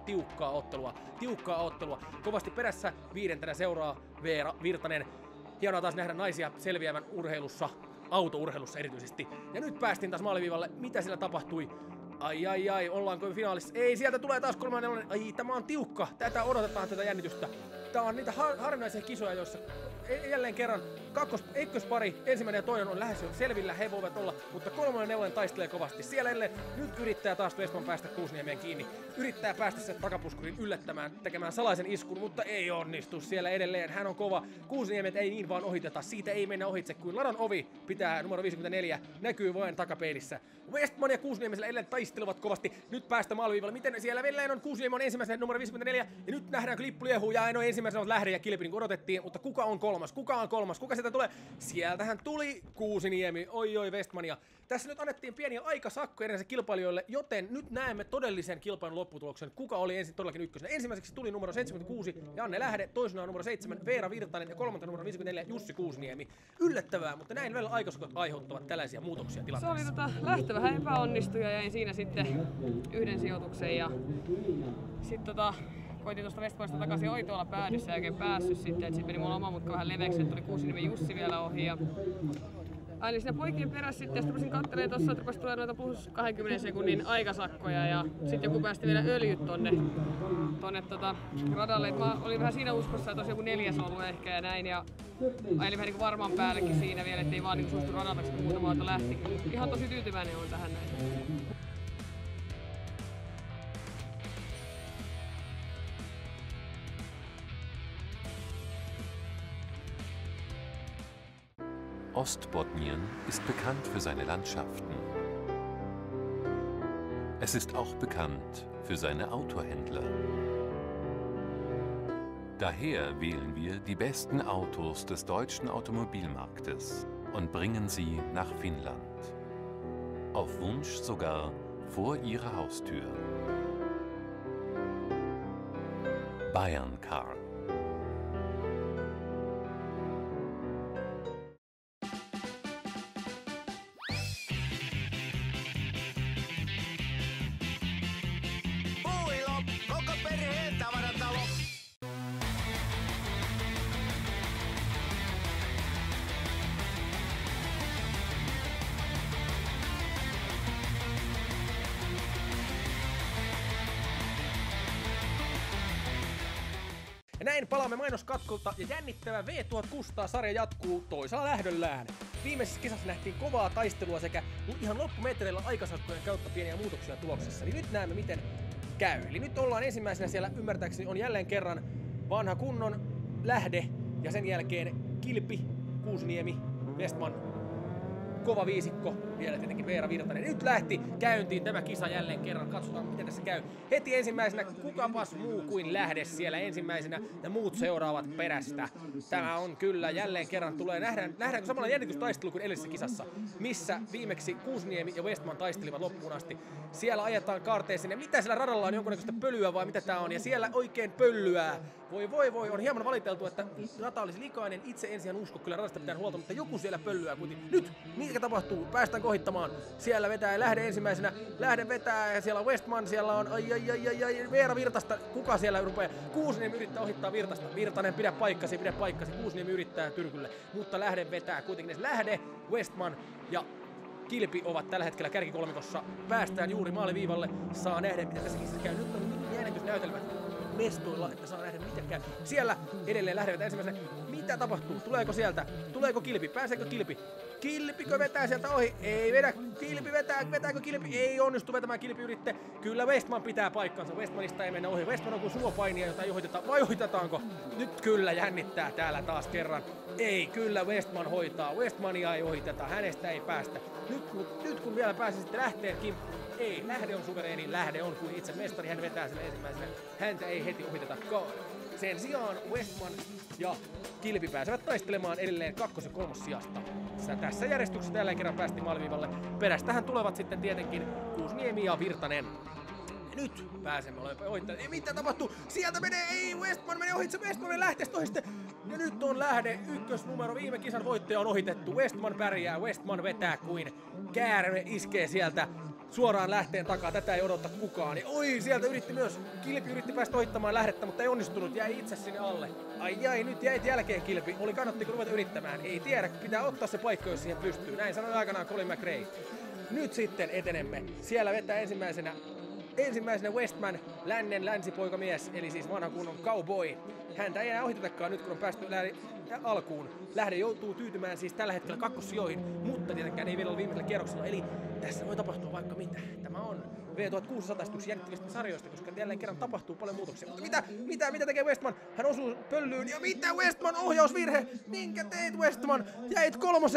tiukkaa ottelua. Kovasti perässä viidentenä seuraa Veera Virtanen. Hienoa taas nähdä naisia selviävän urheilussa, autourheilussa erityisesti. Ja nyt päästiin taas maaliviivalle. Mitä siellä tapahtui? Ai, ollaanko finaalissa? Ei, sieltä tulee taas 3-4. Ai, tämä on tiukka. Tätä odotetaan, tätä jännitystä. Tää on niitä harvinaisia kisoja, joissa jälleen kerran ykköspari, ensimmäinen ja toinen on lähes jo selvillä, he voivat olla, mutta 3 ja 4 taistelee kovasti. Siellä edelleen nyt yrittää taas Westman päästä Kuusniemeen kiinni. Yrittää päästä sen takapuskurin yllättämään, tekemään salaisen iskun, mutta ei onnistu. Siellä edelleen hän on kova. Kuusniemet ei niin vaan ohiteta, siitä ei mennä ohitse kuin ladan ovi pitää numero 54, näkyy vain takapeilissä. Westman ja Kuusniemi siellä edelleen taistelevat kovasti. Nyt päästä maaliviivalle. Miten siellä edelleen on? Kuusniemi on ensimmäisenä numero 54 ja nyt nähdään, kun lippu liehuu ja ainoa ensimmäisenä on Lähde ja Kilpi, niin kuin odotettiin, mutta kuka on kolmas? Kuka on kolmas? Kuka sieltä tulee? Sieltähän tuli Kuusiniemi. Oi Westmania. Tässä nyt annettiin pieniä aikasakkoja eri kilpailijoille, joten nyt näemme todellisen kilpailun lopputuloksen. Kuka oli ensin todellakin ykkösenä? Ensimmäiseksi tuli numero 76 Janne Lähde, toisena numero 7 Veera Virtanen ja kolmantena numero 54 Jussi Kuusiniemi. Yllättävää, mutta näin välillä aikasakot aiheuttavat tällaisia muutoksia tilanteessa. Se oli lähtö vähän epäonnistui ja jäin siinä sitten yhden sijoituksen ja sitten koitin tuosta Westmanista takaisin oitoilla päädyssä ja oikein päässyt sitten, että sitten meni mulla oma mutka vähän leveäksi, että tuli Kuusiniemen Jussi vielä ohi ja aina siinä poikien perässä sitten, ja sitten rupesin katselemaan tuossa, että rupesi tulee noita plus 20 sekunnin aikasakkoja ja sitten joku päästi vielä öljyt tonne radalle. Et mä olin vähän siinä uskossa, että olisi joku 4. ollut ehkä ja näin ja ajelin vähän niin varmaan päällekin siinä vielä, ettei vaan niin suostu radalta, kun muutama auto lähti. Ihan tosi tyytyväinen on tähän näin. Ostbotnien ist bekannt für seine Landschaften. Es ist auch bekannt für seine Autohändler. Daher wählen wir die besten Autos des deutschen Automobilmarktes und bringen sie nach Finnland. Auf Wunsch sogar vor ihre Haustür. Bayern Car. Ja näin palaamme mainoskatkolta ja jännittävä V1600-sarja jatkuu toisella lähdöllään. Viimeisessä kisassa nähtiin kovaa taistelua sekä ihan loppumetreillä aikasakkojen kautta pieniä muutoksia tuloksessa. Eli nyt näemme miten käy. Eli nyt ollaan ensimmäisenä siellä, ymmärtääkseni on jälleen kerran vanha kunnon Lähde ja sen jälkeen Kilpi, Kuusiniemi, Westman. Kova viisikko, vielä tietenkin Veera Virtanen. Nyt lähti käyntiin tämä kisa jälleen kerran. Katsotaan miten tässä käy. Heti ensimmäisenä kukapas muu kuin Lähde siellä ensimmäisenä ja muut seuraavat perästä. Tämä on kyllä jälleen kerran tulee nähdäänkö samalla jännitystaistelu kuin edellisessä kisassa, missä viimeksi Kuusiniemi ja Westman taistelivat loppuun asti. Siellä ajetaan kaarteeseen ja mitä siellä radalla on, jonkunnäköistä pölyä vai mitä tää on, ja siellä oikein pöllyää. Voi, on hieman valiteltu, että rata olisi likainen. Itse ensin usko, kyllä radasta pitää huolta, mutta joku siellä pöllyää kuitenkin. Nyt, mikä tapahtuu? Päästään kohittamaan. Siellä vetää Lähde ensimmäisenä. Lähde vetää ja siellä on Westman, siellä on Veera Virtasta. Kuka siellä rupeaa? Kuusiniemi yrittää ohittaa Virtasta. Virtanen, pidä paikkasi. Kuusiniemi yrittää tyrkylle, mutta Lähde vetää kuitenkin. Lähde, Westman ja Kilpi ovat tällä hetkellä kärkikolmikossa. Päästään juuri maaliviivalle. Saa nähdä, mitä tässä kisassa käy. Nyt on jännitysnäytelmät mestoilla, että saa nähdä mitä käy. Siellä edelleen Lähde vetää ensimmäisenä. Mitä tapahtuu? Tuleeko sieltä? Tuleeko Kilpi? Pääseekö Kilpi? Kilpikö vetää sieltä ohi? Ei vedä. Kilpi vetää. Vetääkö Kilpi? Ei onnistu vetämään. Kilpi yrittää. Kyllä Westman pitää paikkansa. Westmanista ei mennä ohi. Westman on kuin sumopainija, jota ei ohiteta. Vai ohitetaanko? Nyt kyllä jännittää täällä taas kerran. Ei, kyllä Westman hoitaa. Westmania ei ohiteta. Hänestä ei päästä. Nyt kun vielä pääsee sitten Lähteen kimppuun. Ei, Lähde on suvereeni. Lähde on kuin itse mestari. Hän vetää sen ensimmäisenä. Häntä ei heti ohitetakaan. Sen sijaan Westman ja Kilpi pääsevät taistelemaan edelleen 2. ja 3. sijasta. Tässä järjestyksessä tällä kerran päästiin maaliviivalle. Perästähän tulevat sitten tietenkin Kuusiniemi ja Virtanen. Ja nyt pääsemme ohittamaan. Ei mitä tapahtuu? Sieltä menee, ei Westman menee ohitse, Westman lähtee toiste. Ja nyt on Lähde, ykkösnumero, viime kisan voittaja on ohitettu. Westman pärjää, Westman vetää kuin käärme, iskee sieltä suoraan Lähteen takaa, tätä ei odota kukaan. Ja oi, sieltä Kilpi yritti päästä ohittamaan Lähdettä, mutta ei onnistunut, jäi itse sinne alle. Ai, nyt jäit jälkeen Kilpi. Kannattiko ruveta yrittämään? Ei tiedä, pitää ottaa se paikka, jos siihen pystyy. Näin sanoi aikanaan Colin McRae. Nyt sitten etenemme. Siellä vetää ensimmäisenä Westman, lännen länsipoikamies, eli siis vanha kunnon cowboy. Häntä ei enää ohitetakaan nyt, kun on päästy alkuun. Lähde joutuu tyytymään siis tällä hetkellä kakkossijoihin, mutta tietenkään ei vielä ole viimeisellä kierroksella, eli tässä voi tapahtua vaikka mitä. Tämä on V1600 jännittävistä sarjoista, koska jälleen kerran tapahtuu paljon muutoksia. Mutta mitä tekee Westman? Hän osuu pöllyyn, ja mitä Westman? Ohjausvirhe! Minkä teit Westman? Jäit 3.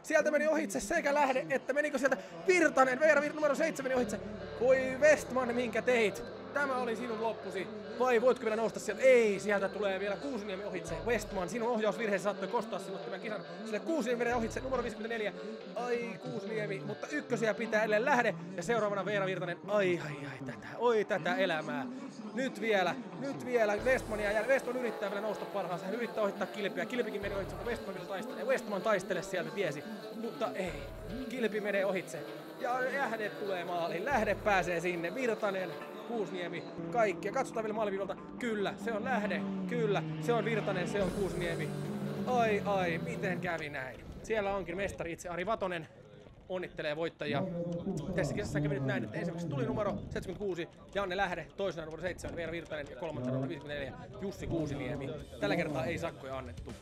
Sieltä meni ohitse sekä Lähde, että menikö sieltä Virtanen, Veera numero 7 ohitse. Voi Westman, minkä teit? tämä oli sinun loppusi. Vai voitko vielä nousta sieltä? Ei, sieltä tulee vielä Kuusiniemi ohitse. Westman, sinun ohjausvirheesi saattoi kostaa sinut tämän kisan. Sille Kuusiniemi ohitse, numero 54. Ai Kuusiniemi, mutta ykkösiä pitää edelleen lähde. Ja seuraavana Veera Virtanen. Ai, tätä elämää. Nyt vielä. Westman yrittää vielä nousta parhaansa. Hän yrittää ohittaa Kilpiä. Kilpikin meni ohitse, mutta Westman taistelee. Westman taistelee sieltä, tiesi. Mutta ei. Kilpi menee ohitse. Ja Lähde tulee maaliin. Lähde pääsee sinne. Virtanen, Kuusniemi, kaikki. Ja katsotaan vielä maaliviivalta. Kyllä, se on Lähde. Kyllä, se on Virtanen, se on Kuusniemi. Ai, miten kävi näin? Siellä onkin mestari itse Ari Vatonen. Onnittelee voittajia. Tässä kisassa kävi nyt näin, että ensimmäiseksi tuli numero 76 Janne Lähde, toisena numero 7 Veera Virtanen ja kolmantena numero 54 Jussi Kuusiniemi. Tällä kertaa ei sakkoja annettu.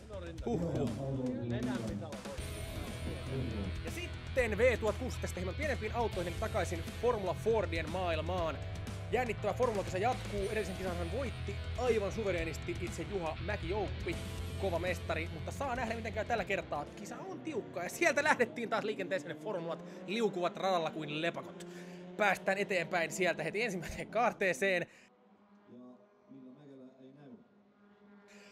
Ja sitten V1600 hieman pienempiin autoihin takaisin Formula Fordien maailmaan. Jännittävä formulakisa jatkuu. Edellisen kisan hän voitti aivan suvereenisti itse Juha Mäki-Jouppi. Kova mestari, mutta saa nähdä miten käy tällä kertaa. Kisa on tiukka ja sieltä lähdettiin taas liikenteeseen. Formulat liukuvat radalla kuin lepakot. Päästään eteenpäin sieltä heti ensimmäiseen kaarteeseen.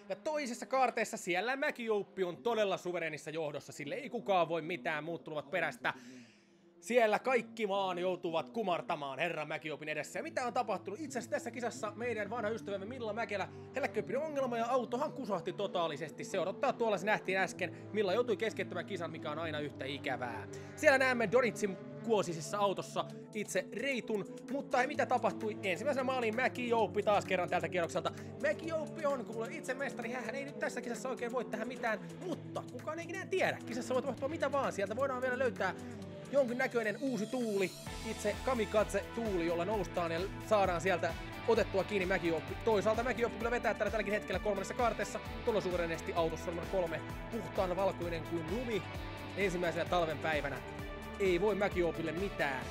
Ja toisessa kaarteessa siellä Mäki-Jouppi on todella suvereenissa johdossa. Sille ei kukaan voi mitään, muut tulevat perästä. Siellä kaikki maan joutuvat kumartamaan herran Mäki-Joupin edessä. Ja mitä on tapahtunut? Itse asiassa tässä kisassa meidän vanha ystävämme Milla Mäkelä, hänellä köppinen ongelma ja autohan kusahti totaalisesti. Se odottaa tuolla, se nähtiin äsken. Milla joutui keskeyttämään kisan, mikä on aina yhtä ikävää. Siellä näemme Donitsin kuosisessa autossa itse Reitun, mutta ei mitä tapahtui. Ensimmäisenä maaliin Mäki-Jouppi taas kerran tältä kierrokselta. Mäki-Jouppi on kuule itse mestari, hän ei nyt tässä kisassa oikein voi tähän mitään, mutta kukaan ei enää tiedä. Kisassa voi tapahtua mitä vaan, sieltä voidaan vielä löytää jonkin näköinen uusi tuuli, itse kamikaze-tuuli, jolla noustaan ja saadaan sieltä otettua kiinni Mäki-Jouppi. Toisaalta Mäki-Jouppi kyllä vetää tälläkin hetkellä kolmannessa kaarteessa todella suvereenisti autossa numero 3, puhtaan valkoinen kuin lumi ensimmäisenä talven päivänä. Ei voi Mäki-Joupille mitään.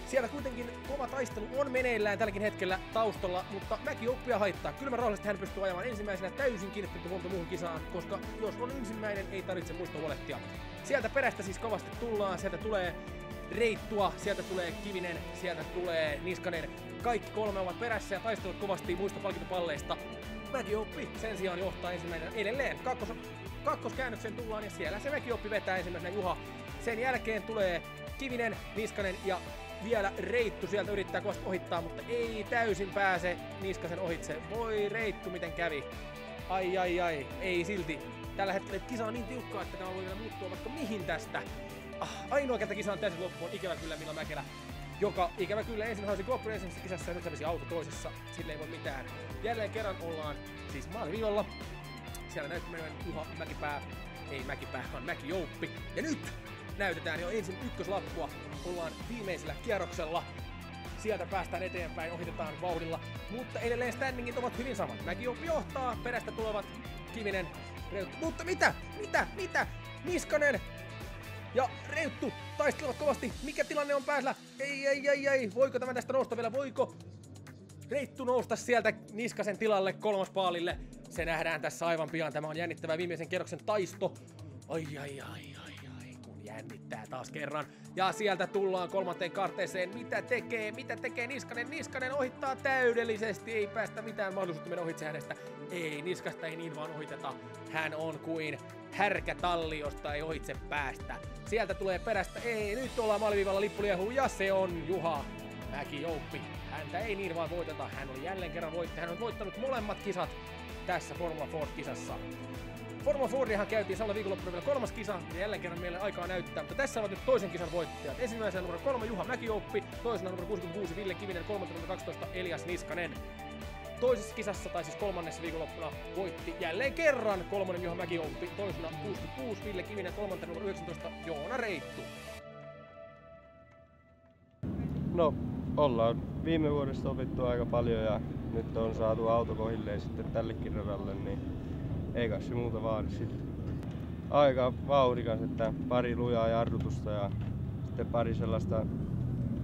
Siellä kuitenkin kova taistelu on meneillään tälläkin hetkellä taustalla, mutta Mäki-Jouppia haittaa. Kylmän rauhallisesti hän pystyy ajamaan ensimmäisenä täysin kiinnitetty huomioon muuhun kisaan, koska jos on ensimmäinen, ei tarvitse muista huolehtia. Sieltä perästä siis kovasti tullaan, sieltä tulee Reittua, sieltä tulee Kivinen, sieltä tulee Niskanen. Kaikki kolme ovat perässä ja taistelut kovasti muista palkintopalleista. Mäki-Jouppi sen sijaan johtaa ensimmäinen edelleen. Kakkoskäännöksen tullaan ja siellä se Mäki-Jouppi vetää ensimmäisenä Juha. Sen jälkeen tulee Kivinen, Niskanen ja vielä Reittu sieltä yrittää kovasti ohittaa, mutta ei täysin pääse Niskasen ohitse. Voi Reittu, miten kävi. Ai, ei silti. Tällä hetkellä kisa on niin tiukkaa, että tämä voi vielä muuttua vaikka mihin tästä. Ainoa kerta kisa on täysin loppuun, ikävä kyllä Milla Mäkelä, joka ikävä kyllä ensin halusi GoPro ensimmäisessä kisassa ja nyt hävisi auto toisessa. Sille ei voi mitään. Jälleen kerran ollaan siis maaliviivalla. Siellä näyttää Juha Mäkipää, ei Mäkipää, vaan Mäki-Jouppi. Ja nyt näytetään jo ensin ykköslappua. Ollaan viimeisellä kierroksella. Sieltä päästään eteenpäin, ohitetaan vauhdilla. Mutta edelleen standingit ovat hyvin samat. Mäki-Jouppi johtaa, perästä tulevat Kivinen, Reittu. Mutta mitä? Niskanen ja Reittu taistelevat kovasti. Mikä tilanne on päällä? Ei. Voiko tämä tästä nousta vielä? Voiko Reittu nousta sieltä Niskasen tilalle kolmospaalille? Se nähdään tässä aivan pian. Tämä on jännittävä viimeisen kierroksen taisto. Ai, kun jännittää taas kerran. Ja sieltä tullaan kolmanteen kaarteeseen. Mitä tekee Niskanen? Niskanen ohittaa täydellisesti. Ei päästä mitään mahdollisuutta mennä ohitse hänestä. Ei, Niskasta ei niin vaan ohiteta. Hän on kuin härkätalli, josta ei ohitse päästä. Sieltä tulee perästä. Ei, nyt ollaan maaliviivalla, lippu liehuu ja se on Juha Mäki-Jouppi. Häntä ei niin vaan voiteta. Hän oli jälleen kerran voittaja. Hän on voittanut molemmat kisat tässä Formula Ford-kisassa. Formula Fordiahan käytiin samalla viikonloppuna vielä kolmas kisa, ja jälleen kerran meille aikaa näyttää, mutta tässä ovat nyt toisen kisan voittajat. Ensimmäisenä numero 3 Juha Mäki-Jouppi, toisena numero 66 Ville Kivinen, kolmantena numero 12 Elias Niskanen. Toisessa kisassa, tai siis kolmannessa viikonloppuna, voitti jälleen kerran kolmonen Juha Mäki-Jouppi, toisena 66 Ville Kivinen, kolmantena numero 19 Joona Reittu. No, ollaan viime vuodesta opittu aika paljon ja nyt on saatu auto kohilleen sitten tällekin radalle, niin ei kai se muuta vaadi sitten. Aika vauhdikas, että pari lujaa jarrutusta ja sitten pari sellaista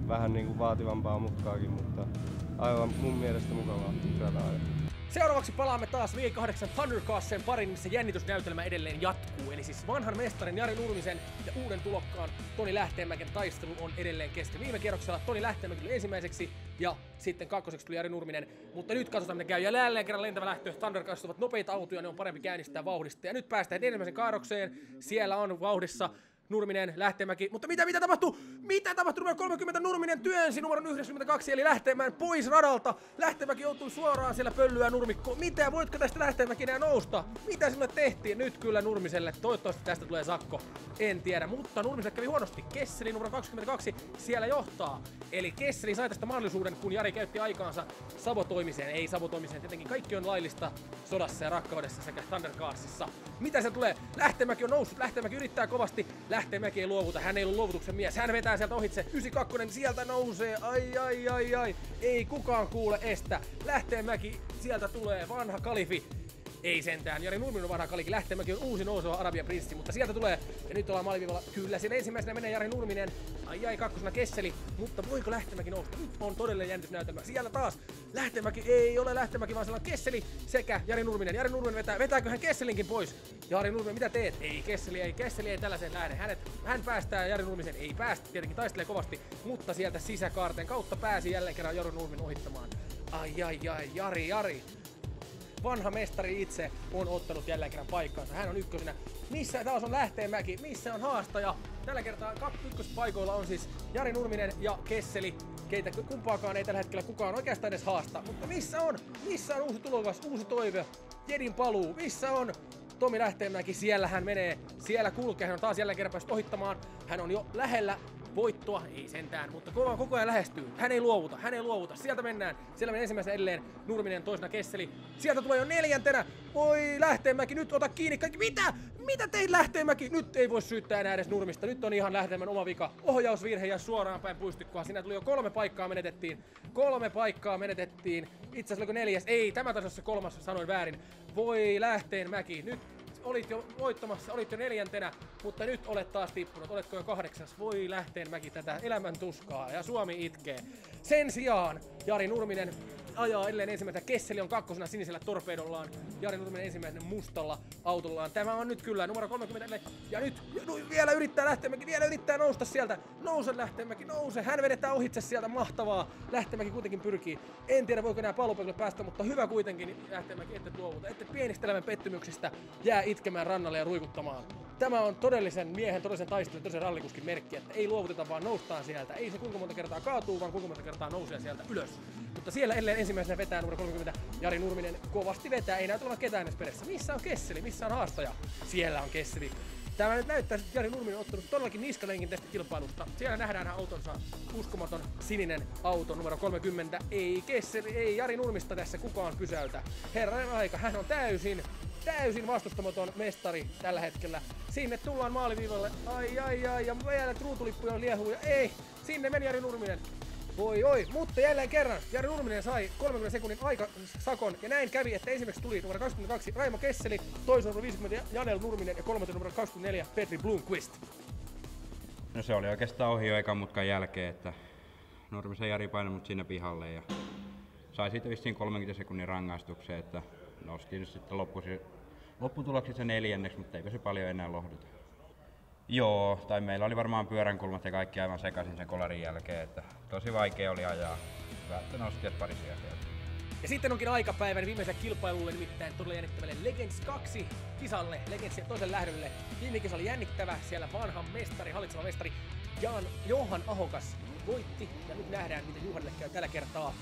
vähän niin kuin vaativampaa mutkaakin, mutta aivan mun mielestä mukavaa rataa. Seuraavaksi palaamme taas V8 Thundercarsen pariin, missä jännitysnäytelmä edelleen jatkuu. Eli siis vanhan mestarin Jari Nurmisen ja uuden tulokkaan Toni Lähteenmäen taistelu on edelleen kesken. Viime kierroksella Toni Lähteenmäki tuli ensimmäiseksi ja sitten kakkoseksi tuli Jari Nurminen. Mutta nyt katsotaan miten käy. Ja jälleen kerran lentävä lähtö. Thundercarset ovat nopeita autoja, ne on parempi käynnistää vauhdista. Ja nyt päästään ensimmäisen kaarokseen. Siellä on vauhdissa Nurminen, Lähteenmäki, mutta mitä tapahtuu? Mitä tapahtuu? Numero 30 Nurminen työnsi numero 92, eli Lähteenmäen pois radalta. Lähteenmäki joutui suoraan siellä pöllyä nurmikkoon. Mitä? Voitko tästä Lähteenmäki enää nousta? Mitä sinulle tehtiin? Nyt kyllä Nurmiselle. Toivottavasti tästä tulee sakko. En tiedä, mutta Nurmiselle kävi huonosti. Kesseli numero 22 siellä johtaa. Eli Kesseli sai tästä mahdollisuuden, kun Jari käytti aikaansa sabotoimiseen. Ei sabotoimiseen, tietenkin kaikki on laillista sodassa ja rakkaudessa sekä Thundercarsissa. Mitä se tulee? Lähteenmäki on noussut. Lähteenmäki yrittää kovasti. Lähteenmäki ei luovuta, hän ei ollut luovutuksen mies, hän vetää sieltä ohitse, 92 sieltä nousee, ai, ei kukaan kuule estä, Lähteenmäki sieltä tulee, vanha kalifi, ei sentään, Jari Nurminen on vanha kalifi, Lähteenmäki on uusi nouseva Arabian prinssi, mutta sieltä tulee, ja nyt ollaan maaliviivalla, kyllä siellä ensimmäisenä menee Jari Nurminen, ai, kakkosena Kesseli, mutta voiko Lähteenmäki nousta, nyt on todellinen jännitysnäytelmä, siellä taas, Lähteenmäki ei ole Lähteenmäki, vaan siellä on Kesseli sekä Jari Nurminen vetääkö hän Kesselinkin pois, Jari Nurminen, mitä teet? Ei, Kesseli ei tällaiseen lähde. Hän päästää Jari Nurmisen, ei päästä, tietenkin taistelee kovasti, mutta sieltä sisäkaarteen kautta pääsi jälleen kerran Jari Nurminen ohittamaan. Ai, Jari. Vanha mestari itse on ottanut jälleen kerran paikkaansa. Hän on ykkösenä. Missä taas on Lähteenmäki? Missä on haastaja? Tällä kertaa ykköspaikoilla on siis Jari Nurminen ja Kesseli. Keitä kumpaakaan ei tällä hetkellä kukaan oikeastaan edes haasta. Mutta missä on uusi tulokas, uusi toive? Jedin paluu. Missä on Tomi Lähteenmäki? Siellä hän menee. Siellä kulkee. Hän on taas jälleen kerran päässyt ohittamaan. Hän on jo lähellä voittoa, ei sentään, mutta koko ajan lähestyy. Hän ei luovuta. Sieltä mennään. Siellä menee ensimmäisenä edelleen Nurminen, toisena Kesseli. Sieltä tulee jo neljäntenä. Voi Lähteenmäki, nyt ota kiinni kaikki. Mitä teit Lähteenmäki? Nyt ei voi syyttää enää edes Nurmista. Nyt on ihan Lähteenmäen oma vika. Ohjausvirhe ja suoraan päin puistikkoa. Siinä tuli jo 3 paikkaa menetettiin. Itse asiassa oliko 4? Ei, tämä taisi olla se 3, sanoin väärin. Voi Lähteenmäki, nyt olit jo voittamassa, olit jo 4, mutta nyt olet taas tippunut, oletko jo 8? Voi Lähteenmäki tätä elämän tuskaa ja Suomi itkee. Sen sijaan Jari Nurminen ajaa edelleen ensimmäisenä, Kesseli on kakkosena sinisellä torpedollaan, Jari Nurminen ensimmäisenä mustalla autollaan. Tämä on nyt kyllä numero 30 ja nyt vielä yrittää Lähteenmäki, vielä yrittää nousta sieltä. Nouse Lähteenmäki, nouse! Hän vedetään ohitse sieltä, mahtavaa. Lähteenmäki kuitenkin pyrkii. En tiedä voiko enää pallopaikalle päästä, mutta hyvä kuitenkin Lähteenmäki, ette luovuta. Ette pienistä elämän pettymyksistä jää itkemään rannalle ja ruikuttamaan. Tämä on todellisen miehen, todellisen taistelun, todellisen rallikuskin merkki, että ei luovuteta vaan noustaan sieltä. Ei se kuinka monta kertaa kaatuu, vaan kuinka monta kertaa nousee sieltä ylös. Mutta siellä edelleen ensimmäisenä vetää numero 30 Jari Nurminen, kovasti vetää, ei näytä olevan ketään edes perässä. Missä on Kesseli? Missä on haastaja? Siellä on Kesseli. Tämä nyt näyttää, että Jari Nurminen on ottanut todellakin niskalenkin tästä kilpailusta. Siellä nähdään autonsa, uskomaton sininen auto numero 30. Ei Kesseli, ei Jari Nurmista tässä kukaan pysäytä. Herran aika, hän on täysin vastustamaton mestari tällä hetkellä. Sinne tullaan maaliviivalle. Ai, ja vielä ruutulippuja liehuu ja ei, sinne meni Jari Nurminen. Voi, mutta jälleen kerran Jari Nurminen sai 30 sekunnin aikasakon ja näin kävi, että ensimmäiseksi tuli numero 22 Raimo Kesseli, toisen numero 50 Janel Nurminen ja kolmannen numero 24 Petri Blomqvist. No se oli oikeastaan ohi jo ekan mutkan jälkeen, että Nurmisen Jari painoi mut siinä pihalle ja sai siitä vissiin 30 sekunnin rangaistuksen, että nosti nyt sitten lopputuloksissa 4, mutta eipä se paljon enää lohduta. Joo, tai meillä oli varmaan pyöränkulmat ja kaikki aivan sekaisin sen kolarin jälkeen, että tosi vaikea oli ajaa. Hyvä, että nosti pari sieltä. Ja sitten onkin aikapäivän viimeiselle kilpailulle, nimittäin todella jännittävälle Legends 2 kisalle, Legendsin toisen lähdölle. Viime kisa oli jännittävä, siellä vanha mestari, hallitseva mestari Johan Ahokas voitti. Ja nyt nähdään, miten Juhanille käy tällä kertaa.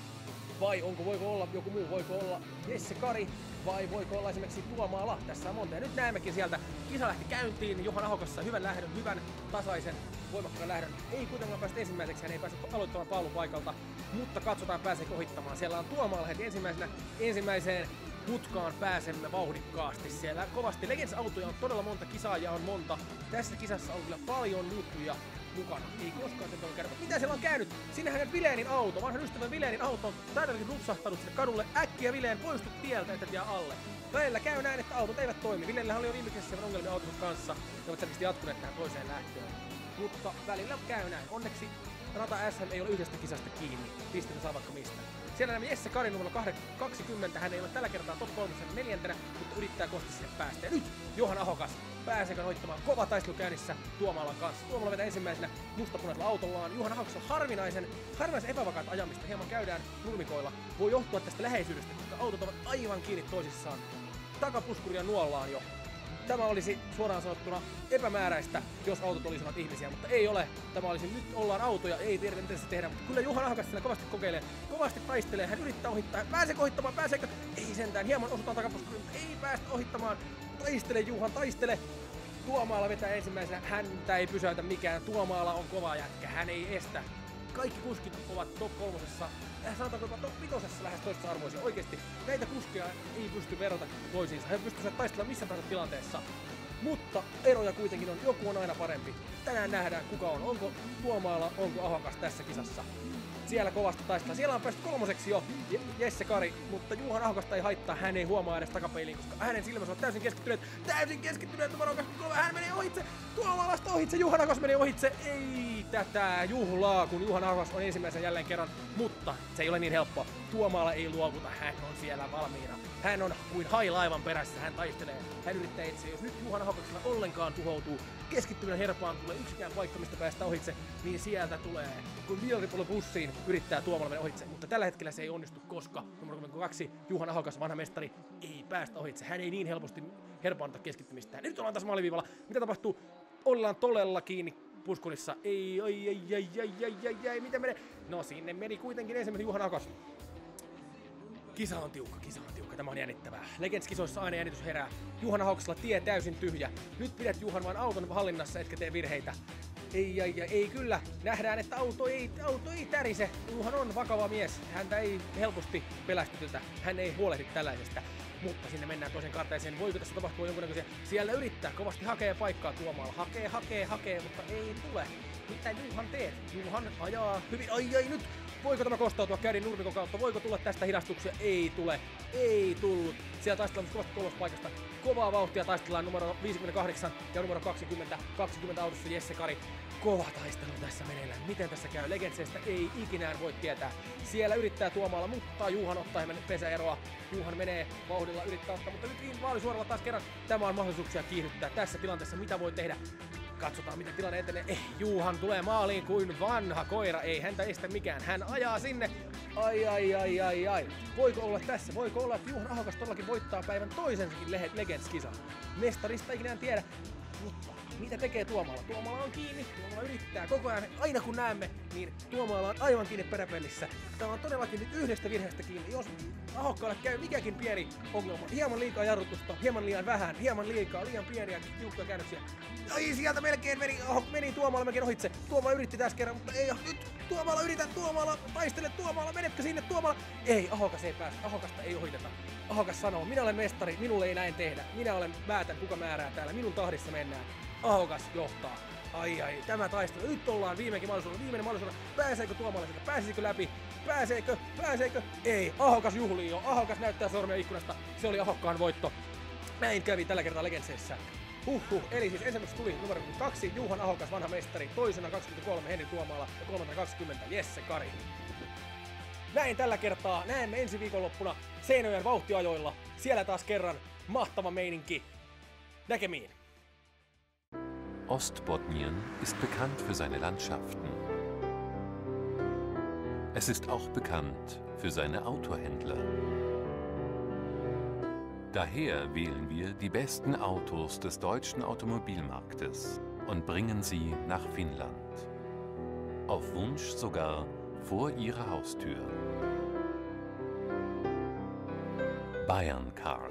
Vai voiko olla joku muu, voiko olla Jesse Kari, vai voiko olla esimerkiksi Tuomaala, tässä on monta. Ja nyt näemmekin sieltä, kisa lähti käyntiin, Johan Ahokassa hyvän lähdön, hyvän tasaisen, voimakkaan lähdön. Ei kuitenkaan päästä ensimmäiseksi, hän ei päässyt aloittamaan pallupaikalta, mutta katsotaan pääseekö ohittamaan. Siellä on Tuomaala heti ensimmäiseen mutkaan pääsemme vauhdikkaasti. Siellä kovasti Legends-autoja on todella monta, kisaajaa on monta. Tässä kisassa on kyllä paljon juttuja mukana. Ei koskaan sen kerrota. Mitä siellä on käynyt? Sinnehän Vilenin auto, vanhan ystävän Vilenin auto on täydelläkin rupsahtanut sinne kadulle. Äkkiä Vileen poistu tieltä, että jää alle. Välillä käy näin, että autot eivät toimi. Vileenillähän oli jo viime kesänä ongelmia auton kanssa. Ne ovat selkeästi jatkuneet tähän toiseen lähtöön. Mutta välillä käy näin. Onneksi Rata SM ei ole yhdestä kisasta kiinni, pistettä saa vaikka mistä. Siellä näemme Jesse Kari numero 20, hän ei ole tällä kertaa top 3 neljäntenä, mutta yrittää kohti sinne päästä. Ja nyt Johan Ahokas pääseekö noittamaan, kova taistelu käynnissä Tuomaalan kanssa. Tuomala vetää ensimmäisenä mustapunaisella autollaan. Juhan Ahokas on harvinaisen epävakaata ajamista, hieman käydään nurmikoilla. Voi johtua tästä läheisyydestä, koska autot ovat aivan kiinni toisissaan. Takapuskuria nuollaan jo. Tämä olisi suoraan sanottuna epämääräistä, jos autot olisivat ihmisiä, mutta ei ole. Tämä olisi nyt ollaan autoja, ei tiedä miten se tehdään, mutta kyllä Juhan Ahokas siellä kovasti kokeilee, kovasti taistelee, hän yrittää ohittaa, pääseekö ohittamaan, pääseekö? Ei sentään, hieman osutaan takapuskuriin, mutta ei päästä ohittamaan. Taistele Juhan, taistele! Tuomaala vetää ensimmäisenä, häntä ei pysäytä mikään, Tuomaala on kova jätkä, hän ei estä. Kaikki kuskit ovat top 3, sanotaanko jopa top 5 lähes toisessa arvoisia. Oikeesti näitä kuskeja ei pysty verrata toisiinsa. He pystyvät taistelemaan missä tahansa tilanteessa. Mutta eroja kuitenkin on, joku on aina parempi. Tänään nähdään kuka on. Onko Tuomaala, onko Ahokas tässä kisassa. Siellä kovasti taistellaan. Siellä on päässyt 3 jo Jesse Kari, mutta Juhan Ahokasta ei haittaa. Hän ei huomaa edes takapeiliin, koska hänen silmänsä on täysin keskittyneet numero 23. Hän menee ohitse. Tuomaalasta ohitse. Juhan Ahokas menee ohitse. Ei tätä juhlaa, kun Juhan Ahokas on ensimmäisen jälleen kerran. Mutta se ei ole niin helppoa. Tuomaala ei luovuta. Hän on siellä valmiina. Hän on kuin hailaivan perässä. Hän taistelee. Hän yrittää etsiä. Jos nyt Juhan Ahokaksella ollenkaan tuhoutuu, keskittyminen herpaan, tulee yksikään paikka, mistä päästä ohitse, niin sieltä tulee. Kun Violripulle bussiin yrittää Tuomaala mennä ohitse, mutta tällä hetkellä se ei onnistu, koska numero 2 Juhan Ahokas, vanha mestari, ei päästä ohitse. Hän ei niin helposti herpaannutta keskittymistään. Nyt ollaan taas maaliviivalla. Mitä tapahtuu? Ollaan tolella kiinni puskurissa. Ei, miten menee? No sinne meni kuitenkin ensimmäinen Juhan Ahokas. Kisa on tiukka. Tämä on jännittävää. Legends-kisoissa aina jännitys herää. Juhan Ahoksella tie täysin tyhjä. Nyt pidät Juhan vain auton hallinnassa, etkä tee virheitä. Ei kyllä. Nähdään, että auto ei tärise. Juhan on vakava mies. Häntä ei helposti pelästytetä. Hän ei huolehdi tällaisesta. Mutta sinne mennään toisen karteeseen. Voiko tässä tapahtua jonkunnäköisiä? Siellä yrittää kovasti hakea paikkaa Tuomaalla. Hakee, mutta ei tule. Mitä Juhan teet? Juhan ajaa hyvin. Nyt! Voiko tämä kostautua käydin nurmikon kautta? Voiko tulla tästä hidastuksia? Ei tule. Ei tullut. Siellä taistellaan kovasti kolmospaikasta. Kovaa vauhtia taistellaan numero 58 ja numero 20 autossa Jesse Kari. Kova taistelu tässä meneillään. Miten tässä käy? Legendseistä ei ikinään voi tietää. Siellä yrittää Tuomaalla, mutta Juhan ottaa hieman pesäeroa. Juhan menee vauhdilla, yrittää ottaa, mutta nyt vaalisuoralla taas kerran. Tämä on mahdollisuuksia kiihdyttää tässä tilanteessa. Mitä voi tehdä? Katsotaan, miten tilanne etenee. Juhan tulee maaliin kuin vanha koira. Ei häntä estä mikään. Hän ajaa sinne. Ai. Voiko olla tässä? Voiko olla, että Juhan Ahokas todellakin voittaa päivän toisensakin Legends-kisan? Mestarista ikinä en tiedä. Mutta mitä tekee Tuomaala? Tuomaala on kiinni. Tuomaala yrittää koko ajan. Aina kun näemme, niin Tuomaala on aivan kiinni peräpelissä. Tämä on todellakin nyt yhdestä virheestä kiinni. Jos Ahokkaalle käy mikäkin pieni ongelma, hieman liikaa jarrutusta, hieman liian vähän, hieman liikaa, liian pieniä tiukkoja käännöksiä. Ai sieltä melkein meni Tuomaala melkein ohitse. Tuomaala yritti tässä kerran, mutta ei. Nyt Tuomaala yritä, Tuomaala taistele, Tuomaala, menetkö sinne Tuomaala? Ei, Ahokas ei pääse, Ahokasta ei ohiteta. Ahokas sanoo, minä olen mestari, minulle ei näin tehdä. Minä päätän kuka määrää täällä, minun tahdissa mennään. Ahokas johtaa. Ai, tämä taistelu. Nyt ollaan viimeinen mahdollisuus. Pääseekö Tuomaala sieltä? Pääsisikö läpi? Pääseekö? Ei. Ahokas juhlii jo. Ahokas näyttää sormia ikkunasta. Se oli Ahokkaan voitto. Näin kävi tällä kertaa Legendseissä. Eli siis ensimmäiseksi tuli numero 2 Juhan Ahokas, vanha mestari. Toisena 23 Henri Tuomaala ja kolmantena 20 Jesse Kari. Näin tällä kertaa. Näemme ensi viikonloppuna Seinäjoen vauhtiajoilla. Siellä taas kerran mahtava meininki. Näkemiin. Ostbotnien ist bekannt für seine Landschaften. Es ist auch bekannt für seine Autohändler. Daher wählen wir die besten Autos des deutschen Automobilmarktes und bringen sie nach Finnland. Auf Wunsch sogar vor ihre Haustür. Bayern Car.